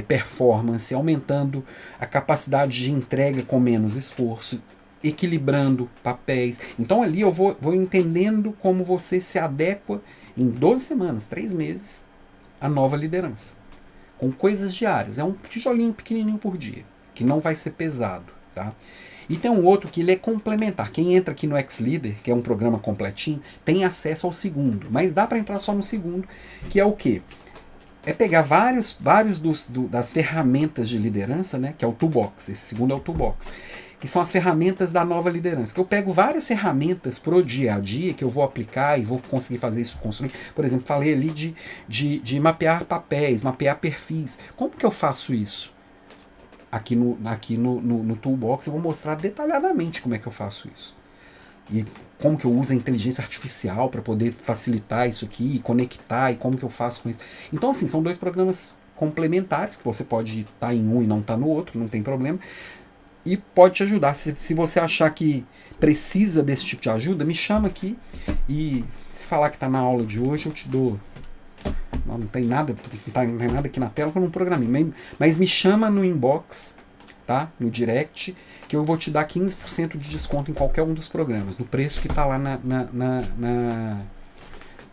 performance, aumentando a capacidade de entrega com menos esforço, equilibrando papéis. Então ali eu vou entendendo como você se adequa em 12 semanas, 3 meses, à nova liderança. Com coisas diárias. É um tijolinho pequenininho por dia, que não vai ser pesado. Tá? E tem um outro que ele é complementar. Quem entra aqui no Ex-Leader, que é um programa completinho, tem acesso ao segundo. Mas dá para entrar só no segundo, que é o quê? É pegar vários das ferramentas de liderança, né? Que é o Toolbox. Esse segundo é o Toolbox. Que são as ferramentas da nova liderança. Que eu pego várias ferramentas pro dia a dia que eu vou aplicar e vou conseguir fazer isso construir. Por exemplo, falei ali de mapear papéis, mapear perfis. Como que eu faço isso? Aqui no Toolbox eu vou mostrar detalhadamente como é que eu faço isso. E como que eu uso a inteligência artificial para poder facilitar isso aqui, e conectar, e como que eu faço com isso. Então, assim, são 2 programas complementares, que você pode estar em um e não estar no outro, não tem problema. E pode te ajudar. Se você achar que precisa desse tipo de ajuda, me chama aqui. E se falar que está na aula de hoje, eu te dou. Não tem nada aqui na tela que eu não programei. Mas me chama no inbox, tá? No direct, que eu vou te dar 15% de desconto em qualquer um dos programas, no preço que está lá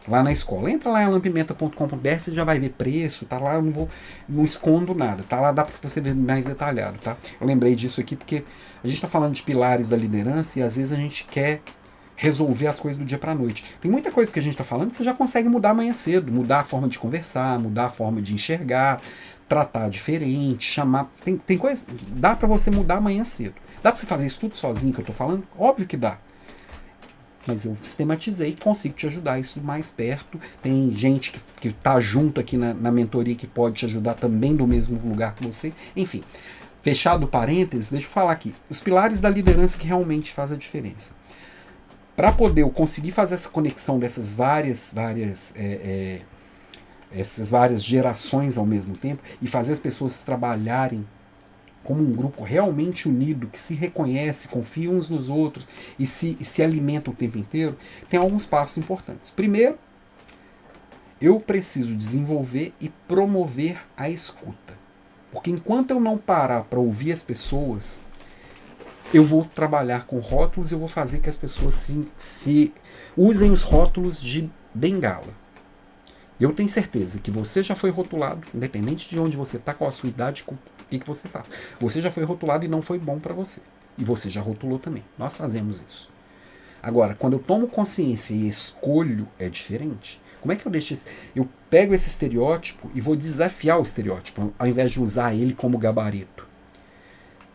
lá na escola. Entra lá em alampimenta.com.br, você já vai ver preço, tá lá, eu não escondo nada, tá lá, dá para você ver mais detalhado, tá? Eu lembrei disso aqui porque a gente está falando de pilares da liderança e às vezes a gente quer resolver as coisas do dia para a noite. Tem muita coisa que a gente está falando que você já consegue mudar amanhã cedo, mudar a forma de conversar, mudar a forma de enxergar, tratar diferente, chamar. Tem coisa, dá para você mudar amanhã cedo. Dá para você fazer isso tudo sozinho que eu estou falando? Óbvio que dá. Mas eu sistematizei, consigo te ajudar isso mais perto. Tem gente que está junto aqui na mentoria que pode te ajudar também do mesmo lugar que você. Enfim, fechado parênteses, deixa eu falar aqui. Os pilares da liderança que realmente faz a diferença. Para poder eu conseguir fazer essa conexão dessas essas várias gerações ao mesmo tempo e fazer as pessoas trabalharem como um grupo realmente unido, que se reconhece, confia uns nos outros e se alimenta o tempo inteiro, tem alguns passos importantes. Primeiro, eu preciso desenvolver e promover a escuta. Porque enquanto eu não parar para ouvir as pessoas, eu vou trabalhar com rótulos e eu vou fazer que as pessoas se usem os rótulos de bengala. Eu tenho certeza que você já foi rotulado, independente de onde você está, qual a sua idade, o que você faz. Você já foi rotulado e não foi bom para você. E você já rotulou também. Nós fazemos isso. Agora, quando eu tomo consciência e escolho, é diferente. Como é que eu deixo esse... Eu pego esse estereótipo e vou desafiar o estereótipo, ao invés de usar ele como gabarito.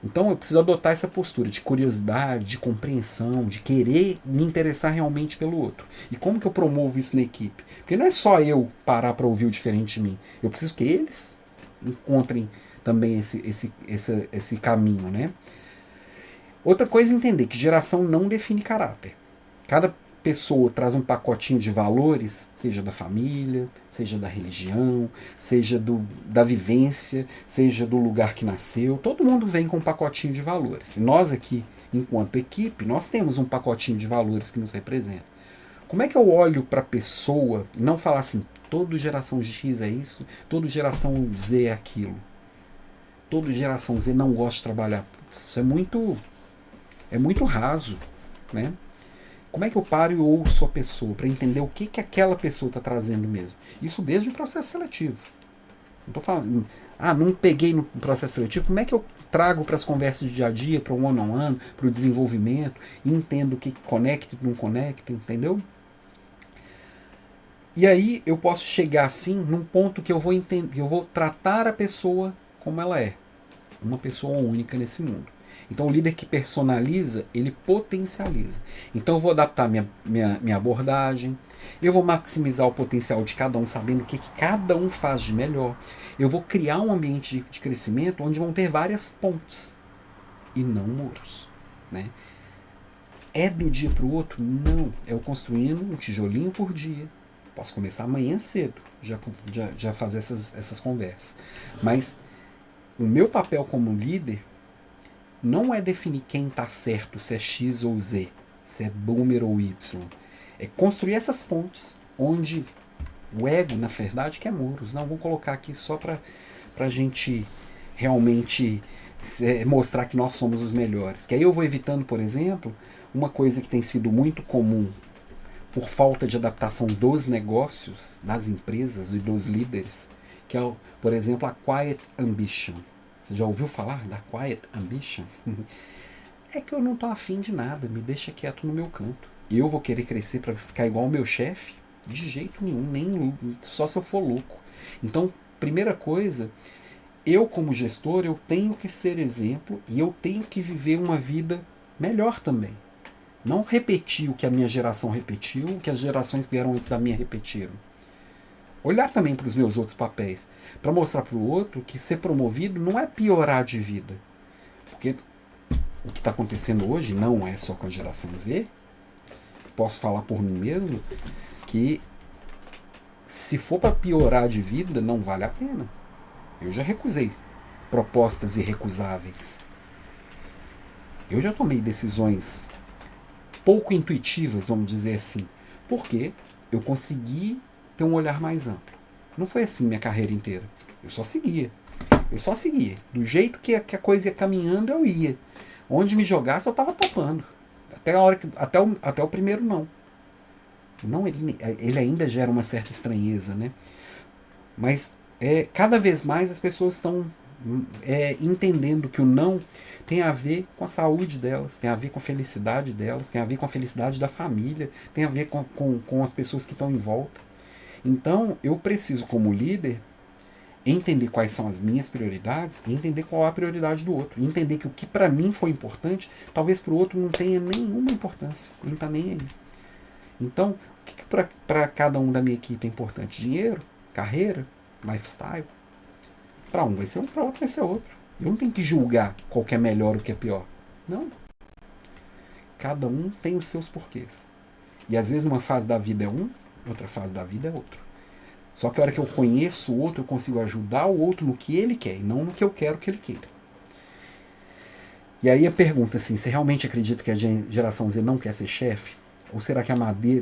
Então eu preciso adotar essa postura de curiosidade, de compreensão, de querer me interessar realmente pelo outro. E como que eu promovo isso na equipe? Porque não é só eu parar para ouvir o diferente de mim. Eu preciso que eles encontrem também esse caminho, né? Outra coisa é entender que geração não define caráter. Cada pessoa traz um pacotinho de valores, seja da família, seja da religião, seja da vivência, seja do lugar que nasceu. Todo mundo vem com um pacotinho de valores. E nós aqui, enquanto equipe, nós temos um pacotinho de valores que nos representa. Como é que eu olho para a pessoa e não falar assim, toda geração X é isso, toda geração Z é aquilo, toda geração Z não gosta de trabalhar? Isso é muito raso, né? Como é que eu paro e ouço a pessoa para entender o que aquela pessoa está trazendo mesmo? Isso desde o processo seletivo. Não estou falando, não peguei no processo seletivo, como é que eu trago para as conversas de dia a dia, para o one-on-one, para o desenvolvimento, e entendo o que conecta e não conecta, entendeu? E aí eu posso chegar assim num ponto que eu vou entender, eu vou tratar a pessoa como ela é, uma pessoa única nesse mundo. Então o líder que personaliza, ele potencializa. Então eu vou adaptar minha abordagem, eu vou maximizar o potencial de cada um, sabendo o que cada um faz de melhor. Eu vou criar um ambiente de crescimento onde vão ter várias pontes e não muros, né? É do dia para o outro? Não. É eu construindo um tijolinho por dia. Posso começar amanhã cedo, já fazer essas conversas. Mas o meu papel como líder não é definir quem está certo, se é X ou Z, se é boomer ou Y. É construir essas pontes onde o ego, na verdade, quer muros. Não, vamos colocar aqui só para a gente realmente mostrar que nós somos os melhores. Que aí eu vou evitando, por exemplo, uma coisa que tem sido muito comum por falta de adaptação dos negócios, das empresas e dos líderes, que é, por exemplo, a Quiet Ambition. Você já ouviu falar da Quiet Ambition? É que eu não estou afim de nada, me deixa quieto no meu canto. Eu vou querer crescer para ficar igual ao meu chefe? De jeito nenhum, nem só se eu for louco. Então, primeira coisa, eu como gestor, eu tenho que ser exemplo e eu tenho que viver uma vida melhor também. Não repetir o que a minha geração repetiu, o que as gerações que vieram antes da minha repetiram. Olhar também para os meus outros papéis, para mostrar para o outro que ser promovido não é piorar de vida. Porque o que está acontecendo hoje não é só com a geração Z. Posso falar por mim mesmo que se for para piorar de vida, não vale a pena. Eu já recusei propostas irrecusáveis. Eu já tomei decisões pouco intuitivas, vamos dizer assim, porque eu consegui ter um olhar mais amplo. Não foi assim minha carreira inteira. Eu só seguia. Do jeito que a coisa ia caminhando, eu ia. Onde me jogasse, eu estava topando. Até o primeiro não. Não, ele ainda gera uma certa estranheza, né? Mas cada vez mais as pessoas estão entendendo que o não tem a ver com a saúde delas, tem a ver com a felicidade delas, tem a ver com a felicidade da família, tem a ver com as pessoas que estão em volta. Então, eu preciso, como líder, entender quais são as minhas prioridades e entender qual é a prioridade do outro. E entender que o que para mim foi importante, talvez para o outro não tenha nenhuma importância. Ele não está nem aí. Então, o que para cada um da minha equipe é importante? Dinheiro, carreira, lifestyle. Para um vai ser um, para outro vai ser outro. Eu não tenho que julgar qual que é melhor ou o que é pior. Não. Cada um tem os seus porquês. E às vezes numa fase da vida é um, outra fase da vida é outro. Só que a hora que eu conheço o outro, eu consigo ajudar o outro no que ele quer e não no que eu quero que ele queira. E aí a pergunta assim, você realmente acredita que a geração Z não quer ser chefe? Ou será que a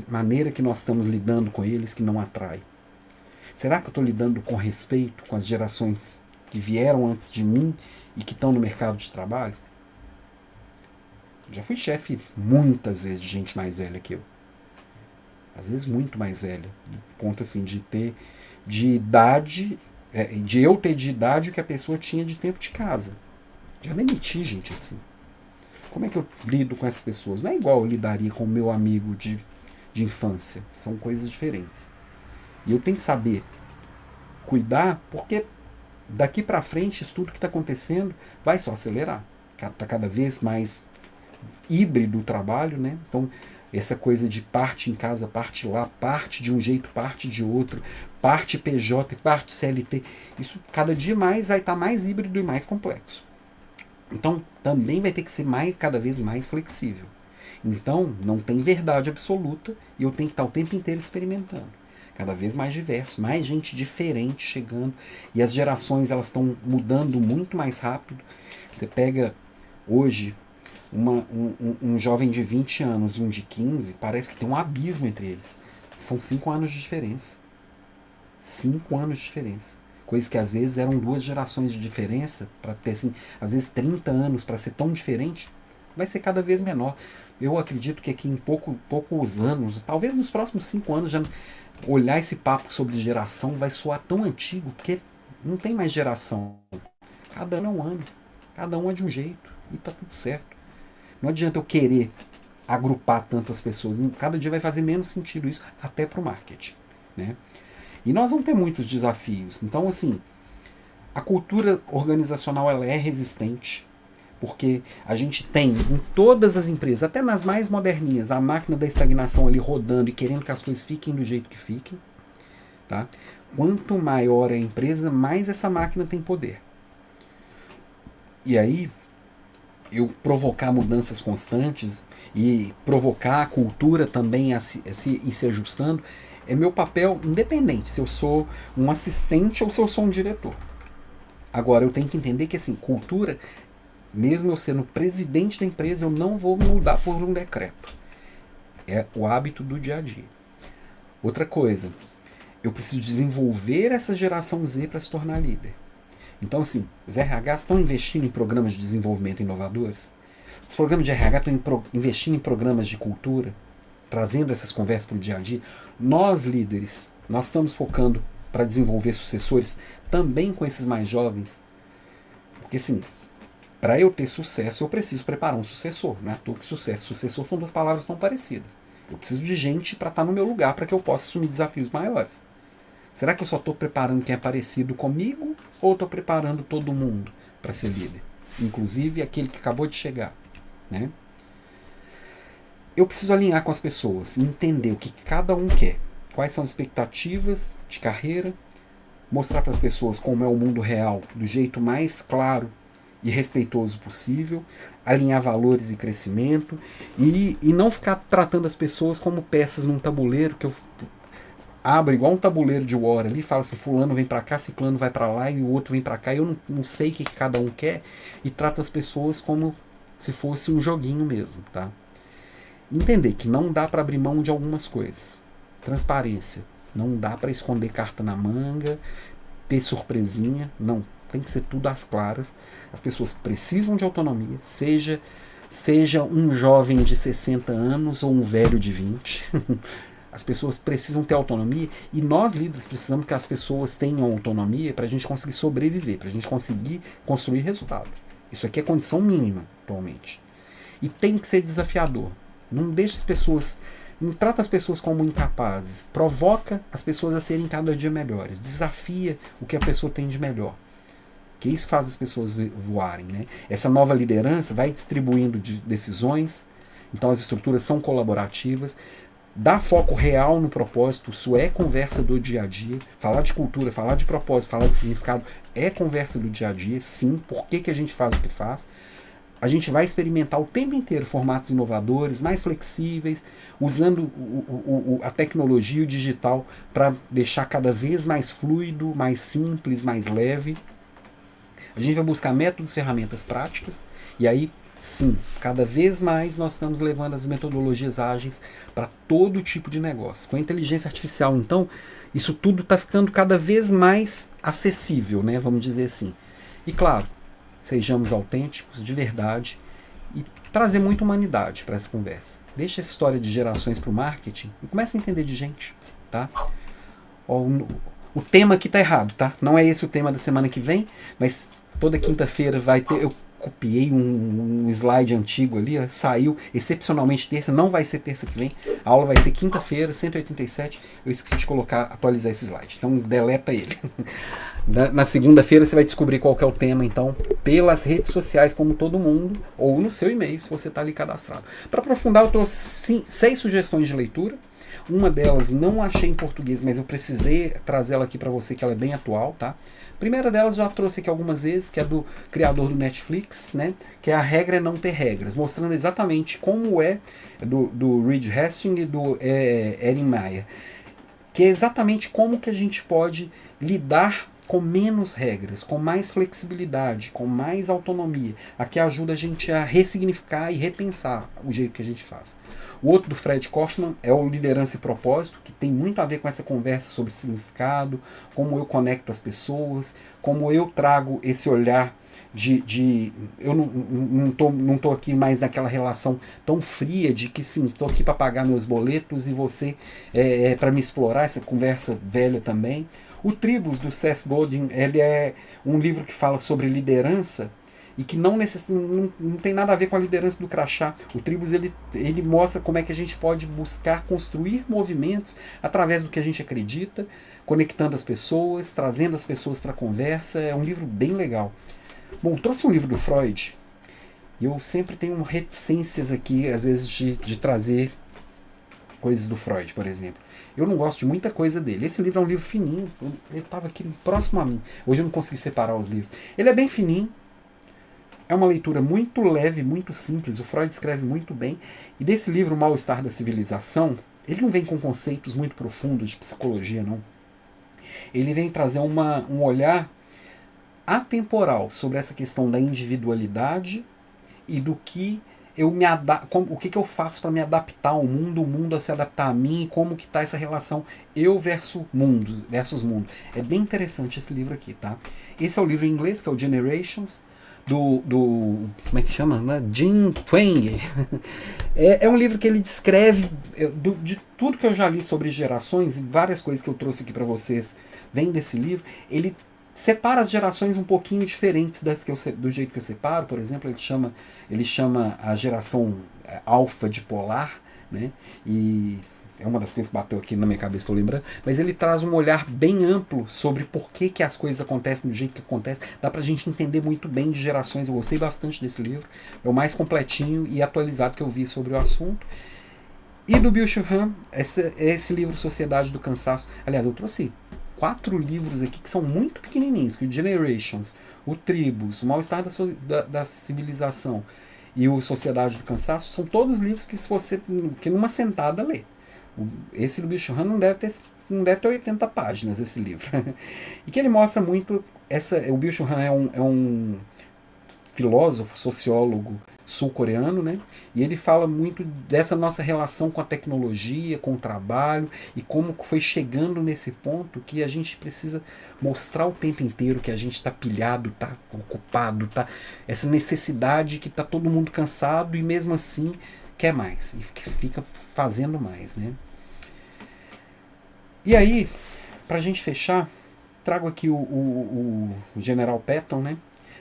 maneira que nós estamos lidando com eles que não atrai? Será que eu estou lidando com respeito com as gerações que vieram antes de mim e que estão no mercado de trabalho? Já fui chefe muitas vezes de gente mais velha que eu. Às vezes muito mais velha. Ponto assim, de ter de idade, de eu ter de idade o que a pessoa tinha de tempo de casa. Já demiti gente assim. Como é que eu lido com essas pessoas? Não é igual eu lidaria com o meu amigo de infância. São coisas diferentes. E eu tenho que saber cuidar, porque daqui para frente, isso tudo que está acontecendo vai só acelerar. Está cada vez mais híbrido o trabalho, né? Então, essa coisa de parte em casa, parte lá, parte de um jeito, parte de outro, parte PJ, parte CLT, isso cada dia mais vai estar mais híbrido e mais complexo. Então, também vai ter que ser cada vez mais flexível. Então, não tem verdade absoluta e eu tenho que estar o tempo inteiro experimentando. Cada vez mais diverso, mais gente diferente chegando. E as gerações elas estão mudando muito mais rápido. Você pega hoje um jovem de 20 anos e um de 15, parece que tem um abismo entre eles. São 5 anos de diferença. 5 anos de diferença. Coisas que às vezes eram 2 gerações de diferença, para ter assim, às vezes 30 anos para ser tão diferente, vai ser cada vez menor. Eu acredito que aqui em poucos anos, talvez nos próximos 5 anos, já olhar esse papo sobre geração vai soar tão antigo, porque não tem mais geração. Cada ano é um ano. Cada um é de um jeito. E tá tudo certo. Não adianta eu querer agrupar tantas pessoas. Cada dia vai fazer menos sentido isso, até para o marketing. Né? E nós vamos ter muitos desafios. Então, assim, a cultura organizacional ela é resistente. Porque a gente tem em todas as empresas, até nas mais moderninhas, a máquina da estagnação ali rodando e querendo que as coisas fiquem do jeito que fiquem. Tá? Quanto maior a empresa, mais essa máquina tem poder. E aí, eu provocar mudanças constantes e provocar a cultura também a se ajustando, é meu papel independente se eu sou um assistente ou se eu sou um diretor. Agora, eu tenho que entender que assim, cultura, mesmo eu sendo presidente da empresa, eu não vou mudar por um decreto. É o hábito do dia a dia. Outra coisa, eu preciso desenvolver essa geração Z para se tornar líder. Então, assim, os RHs estão investindo em programas de desenvolvimento inovadores. Os programas de RH estão investindo em programas de cultura, trazendo essas conversas para o dia a dia. Nós, líderes, nós estamos focando para desenvolver sucessores também com esses mais jovens. Porque, assim, para eu ter sucesso, eu preciso preparar um sucessor. Não é à toa que sucesso e sucessor são 2 palavras tão parecidas. Eu preciso de gente para estar no meu lugar, para que eu possa assumir desafios maiores. Será que eu só estou preparando quem é parecido comigo ou estou preparando todo mundo para ser líder? Inclusive aquele que acabou de chegar. Né? Eu preciso alinhar com as pessoas e entender o que cada um quer. Quais são as expectativas de carreira. Mostrar para as pessoas como é o mundo real do jeito mais claro e respeitoso possível, alinhar valores e crescimento e não ficar tratando as pessoas como peças num tabuleiro que eu abro igual um tabuleiro de War ali, fala assim, fulano vem para cá, ciclano vai para lá e o outro vem para cá, eu não sei o que cada um quer e trato as pessoas como se fosse um joguinho mesmo, tá? Entender que não dá para abrir mão de algumas coisas. Transparência, não dá para esconder carta na manga, ter surpresinha, não, tem que ser tudo às claras. As pessoas precisam de autonomia, seja um jovem de 60 anos ou um velho de 20. As pessoas precisam ter autonomia e nós, líderes, precisamos que as pessoas tenham autonomia para a gente conseguir sobreviver, para a gente conseguir construir resultado. Isso aqui é condição mínima, atualmente. E tem que ser desafiador. Não deixe as pessoas Não trata as pessoas como incapazes. Provoca as pessoas a serem cada dia melhores. Desafia o que a pessoa tem de melhor. Que isso faz as pessoas voarem, né? Essa nova liderança vai distribuindo decisões, então as estruturas são colaborativas, dá foco real no propósito, isso é conversa do dia a dia. Falar de cultura, falar de propósito, falar de significado é conversa do dia a dia, sim. Por que a gente faz o que faz? A gente vai experimentar o tempo inteiro formatos inovadores, mais flexíveis, usando a tecnologia e o digital para deixar cada vez mais fluido, mais simples, mais leve. A gente vai buscar métodos, ferramentas práticas, e aí, sim, cada vez mais nós estamos levando as metodologias ágeis para todo tipo de negócio. Com a inteligência artificial, então, isso tudo está ficando cada vez mais acessível, né, vamos dizer assim. E claro, sejamos autênticos, de verdade, e trazer muita humanidade para essa conversa. Deixa essa história de gerações para o marketing e comece a entender de gente, tá? O tema aqui tá errado, tá? Não é esse o tema da semana que vem, mas toda quinta-feira vai ter. Eu copiei um slide antigo ali, ó, saiu excepcionalmente terça, não vai ser terça que vem. A aula vai ser quinta-feira, 187. Eu esqueci de atualizar esse slide, então deleta ele. Na segunda-feira você vai descobrir qual que é o tema, então, pelas redes sociais, como todo mundo, ou no seu e-mail, se você está ali cadastrado. Para aprofundar, eu trouxe 6 sugestões de leitura. Uma delas não achei em português, mas eu precisei trazer ela aqui para você, que ela é bem atual, tá? A primeira delas já trouxe aqui algumas vezes, que é do criador do Netflix, né? Que é A Regra é Não Ter Regras, mostrando exatamente como é do Reed Hastings e do Erin Meyer, que é exatamente como que a gente pode lidar com menos regras, com mais flexibilidade, com mais autonomia. Aqui ajuda a gente a ressignificar e repensar o jeito que a gente faz. O outro do Fred Kaufman é o Liderança e Propósito, que tem muito a ver com essa conversa sobre significado, como eu conecto as pessoas, como eu trago esse olhar eu não tô aqui mais naquela relação tão fria de que sim, estou aqui para pagar meus boletos e você para me explorar, essa conversa velha também. O Tribos, do Seth Godin, ele é um livro que fala sobre liderança e que não tem nada a ver com a liderança do crachá. O Tribos ele mostra como é que a gente pode buscar construir movimentos através do que a gente acredita, conectando as pessoas, trazendo as pessoas para a conversa. É um livro bem legal. Bom, trouxe um livro do Freud, e eu sempre tenho reticências aqui, às vezes, de trazer coisas do Freud, por exemplo. Eu não gosto de muita coisa dele. Esse livro é um livro fininho, ele estava aqui próximo a mim. Hoje eu não consegui separar os livros. Ele é bem fininho, é uma leitura muito leve, muito simples, o Freud escreve muito bem. E desse livro, O Mal-Estar da Civilização, ele não vem com conceitos muito profundos de psicologia, não. Ele vem trazer um olhar atemporal sobre essa questão da individualidade e do que o que eu faço para me adaptar ao mundo, o mundo a se adaptar a mim, e como que está essa relação eu versus mundo. É bem interessante esse livro aqui, tá? Esse é o livro em inglês, que é o Generations, do como é que chama? Jim Twenge. É um livro que ele descreve de tudo que eu já li sobre gerações, e várias coisas que eu trouxe aqui para vocês vem desse livro. Ele separa as gerações um pouquinho diferentes do jeito que eu separo. Por exemplo, ele chama a geração alfa de polar, né? E é uma das coisas que bateu aqui na minha cabeça, estou lembrando. Mas ele traz um olhar bem amplo sobre por que as coisas acontecem do jeito que acontecem. Dá pra gente entender muito bem de gerações. Eu gostei bastante desse livro. É o mais completinho e atualizado que eu vi sobre o assunto. E do Byung-Chul Han, esse livro Sociedade do Cansaço. Aliás, eu trouxe 4 livros aqui que são muito pequenininhos, que o Generations, o Tribos, o Mal-Estar da Civilização e o Sociedade do Cansaço, são todos livros que se você, que numa sentada lê. Esse do Byung-Chul Han não deve ter 80 páginas, esse livro. E que ele mostra muito, o Byung-Chul Han é um filósofo, sociólogo sul-coreano, né? E ele fala muito dessa nossa relação com a tecnologia, com o trabalho, e como foi chegando nesse ponto que a gente precisa mostrar o tempo inteiro que a gente está pilhado, está ocupado, tá essa necessidade que está todo mundo cansado e mesmo assim quer mais, e fica fazendo mais, né? E aí, para a gente fechar, trago aqui o General Patton, né?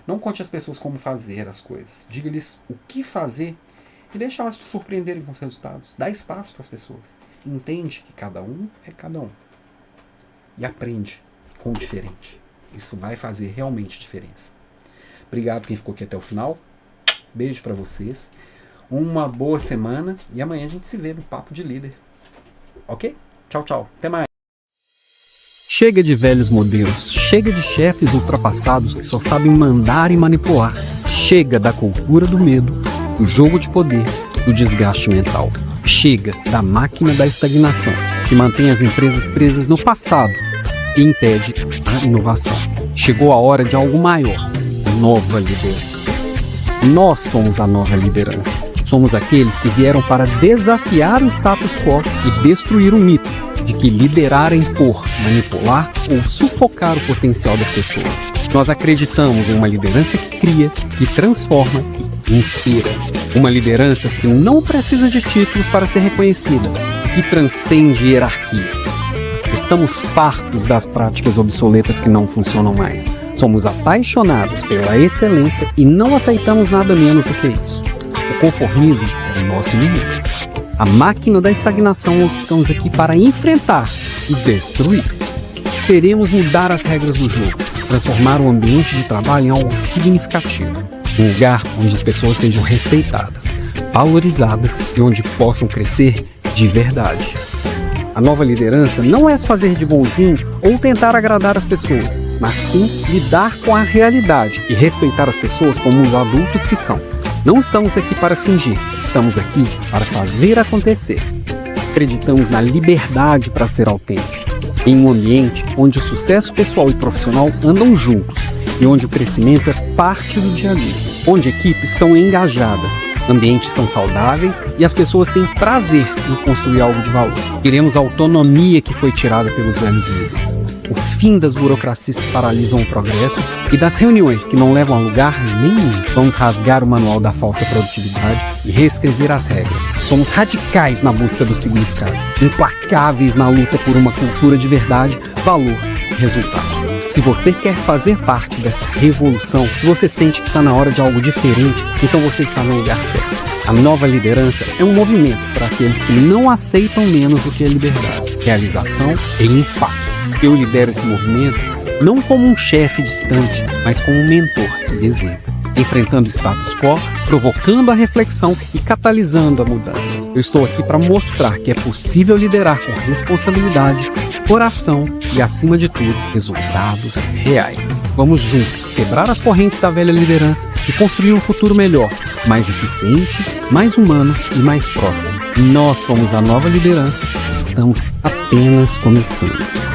Não conte às pessoas como fazer as coisas. Diga-lhes o que fazer e deixa elas te surpreenderem com os resultados. Dá espaço para as pessoas. Entende que cada um é cada um. E aprende com o diferente. Isso vai fazer realmente diferença. Obrigado quem ficou aqui até o final. Beijo para vocês. Uma boa semana. E amanhã a gente se vê no Papo de Líder. Ok? Tchau, tchau. Até mais. Chega de velhos modelos. Chega de chefes ultrapassados que só sabem mandar e manipular. Chega da cultura do medo, do jogo de poder, do desgaste mental. Chega da máquina da estagnação, que mantém as empresas presas no passado e impede a inovação. Chegou a hora de algo maior, nova liderança. Nós somos a nova liderança. Somos aqueles que vieram para desafiar o status quo e destruir o mito de que liderar é impor, manipular ou sufocar o potencial das pessoas. Nós acreditamos em uma liderança que cria, que transforma e inspira. Uma liderança que não precisa de títulos para ser reconhecida, que transcende hierarquia. Estamos fartos das práticas obsoletas que não funcionam mais. Somos apaixonados pela excelência e não aceitamos nada menos do que isso. O conformismo é o nosso inimigo. A máquina da estagnação é o que estamos aqui para enfrentar e destruir. Queremos mudar as regras do jogo, transformar o ambiente de trabalho em algo significativo. Um lugar onde as pessoas sejam respeitadas, valorizadas e onde possam crescer de verdade. A nova liderança não é se fazer de bonzinho ou tentar agradar as pessoas, mas sim lidar com a realidade e respeitar as pessoas como os adultos que são. Não estamos aqui para fingir, estamos aqui para fazer acontecer. Acreditamos na liberdade para ser autêntico, em um ambiente onde o sucesso pessoal e profissional andam juntos e onde o crescimento é parte do dia a dia, onde equipes são engajadas, ambientes são saudáveis e as pessoas têm prazer em construir algo de valor. Queremos a autonomia que foi tirada pelos velhos líderes, o fim das burocracias que paralisam o progresso e das reuniões que não levam a lugar nenhum. Vamos rasgar o manual da falsa produtividade e reescrever as regras. Somos radicais na busca do significado, implacáveis na luta por uma cultura de verdade, valor e resultado. Se você quer fazer parte dessa revolução, se você sente que está na hora de algo diferente, então você está no lugar certo. A nova liderança é um movimento para aqueles que não aceitam menos do que a liberdade, realização e impacto. Eu lidero esse movimento não como um chefe distante, mas como um mentor e exemplo. Enfrentando o status quo, provocando a reflexão e catalisando a mudança. Eu estou aqui para mostrar que é possível liderar com responsabilidade, coração e, acima de tudo, resultados reais. Vamos juntos quebrar as correntes da velha liderança e construir um futuro melhor, mais eficiente, mais humano e mais próximo. Nós somos a nova liderança, estamos apenas começando.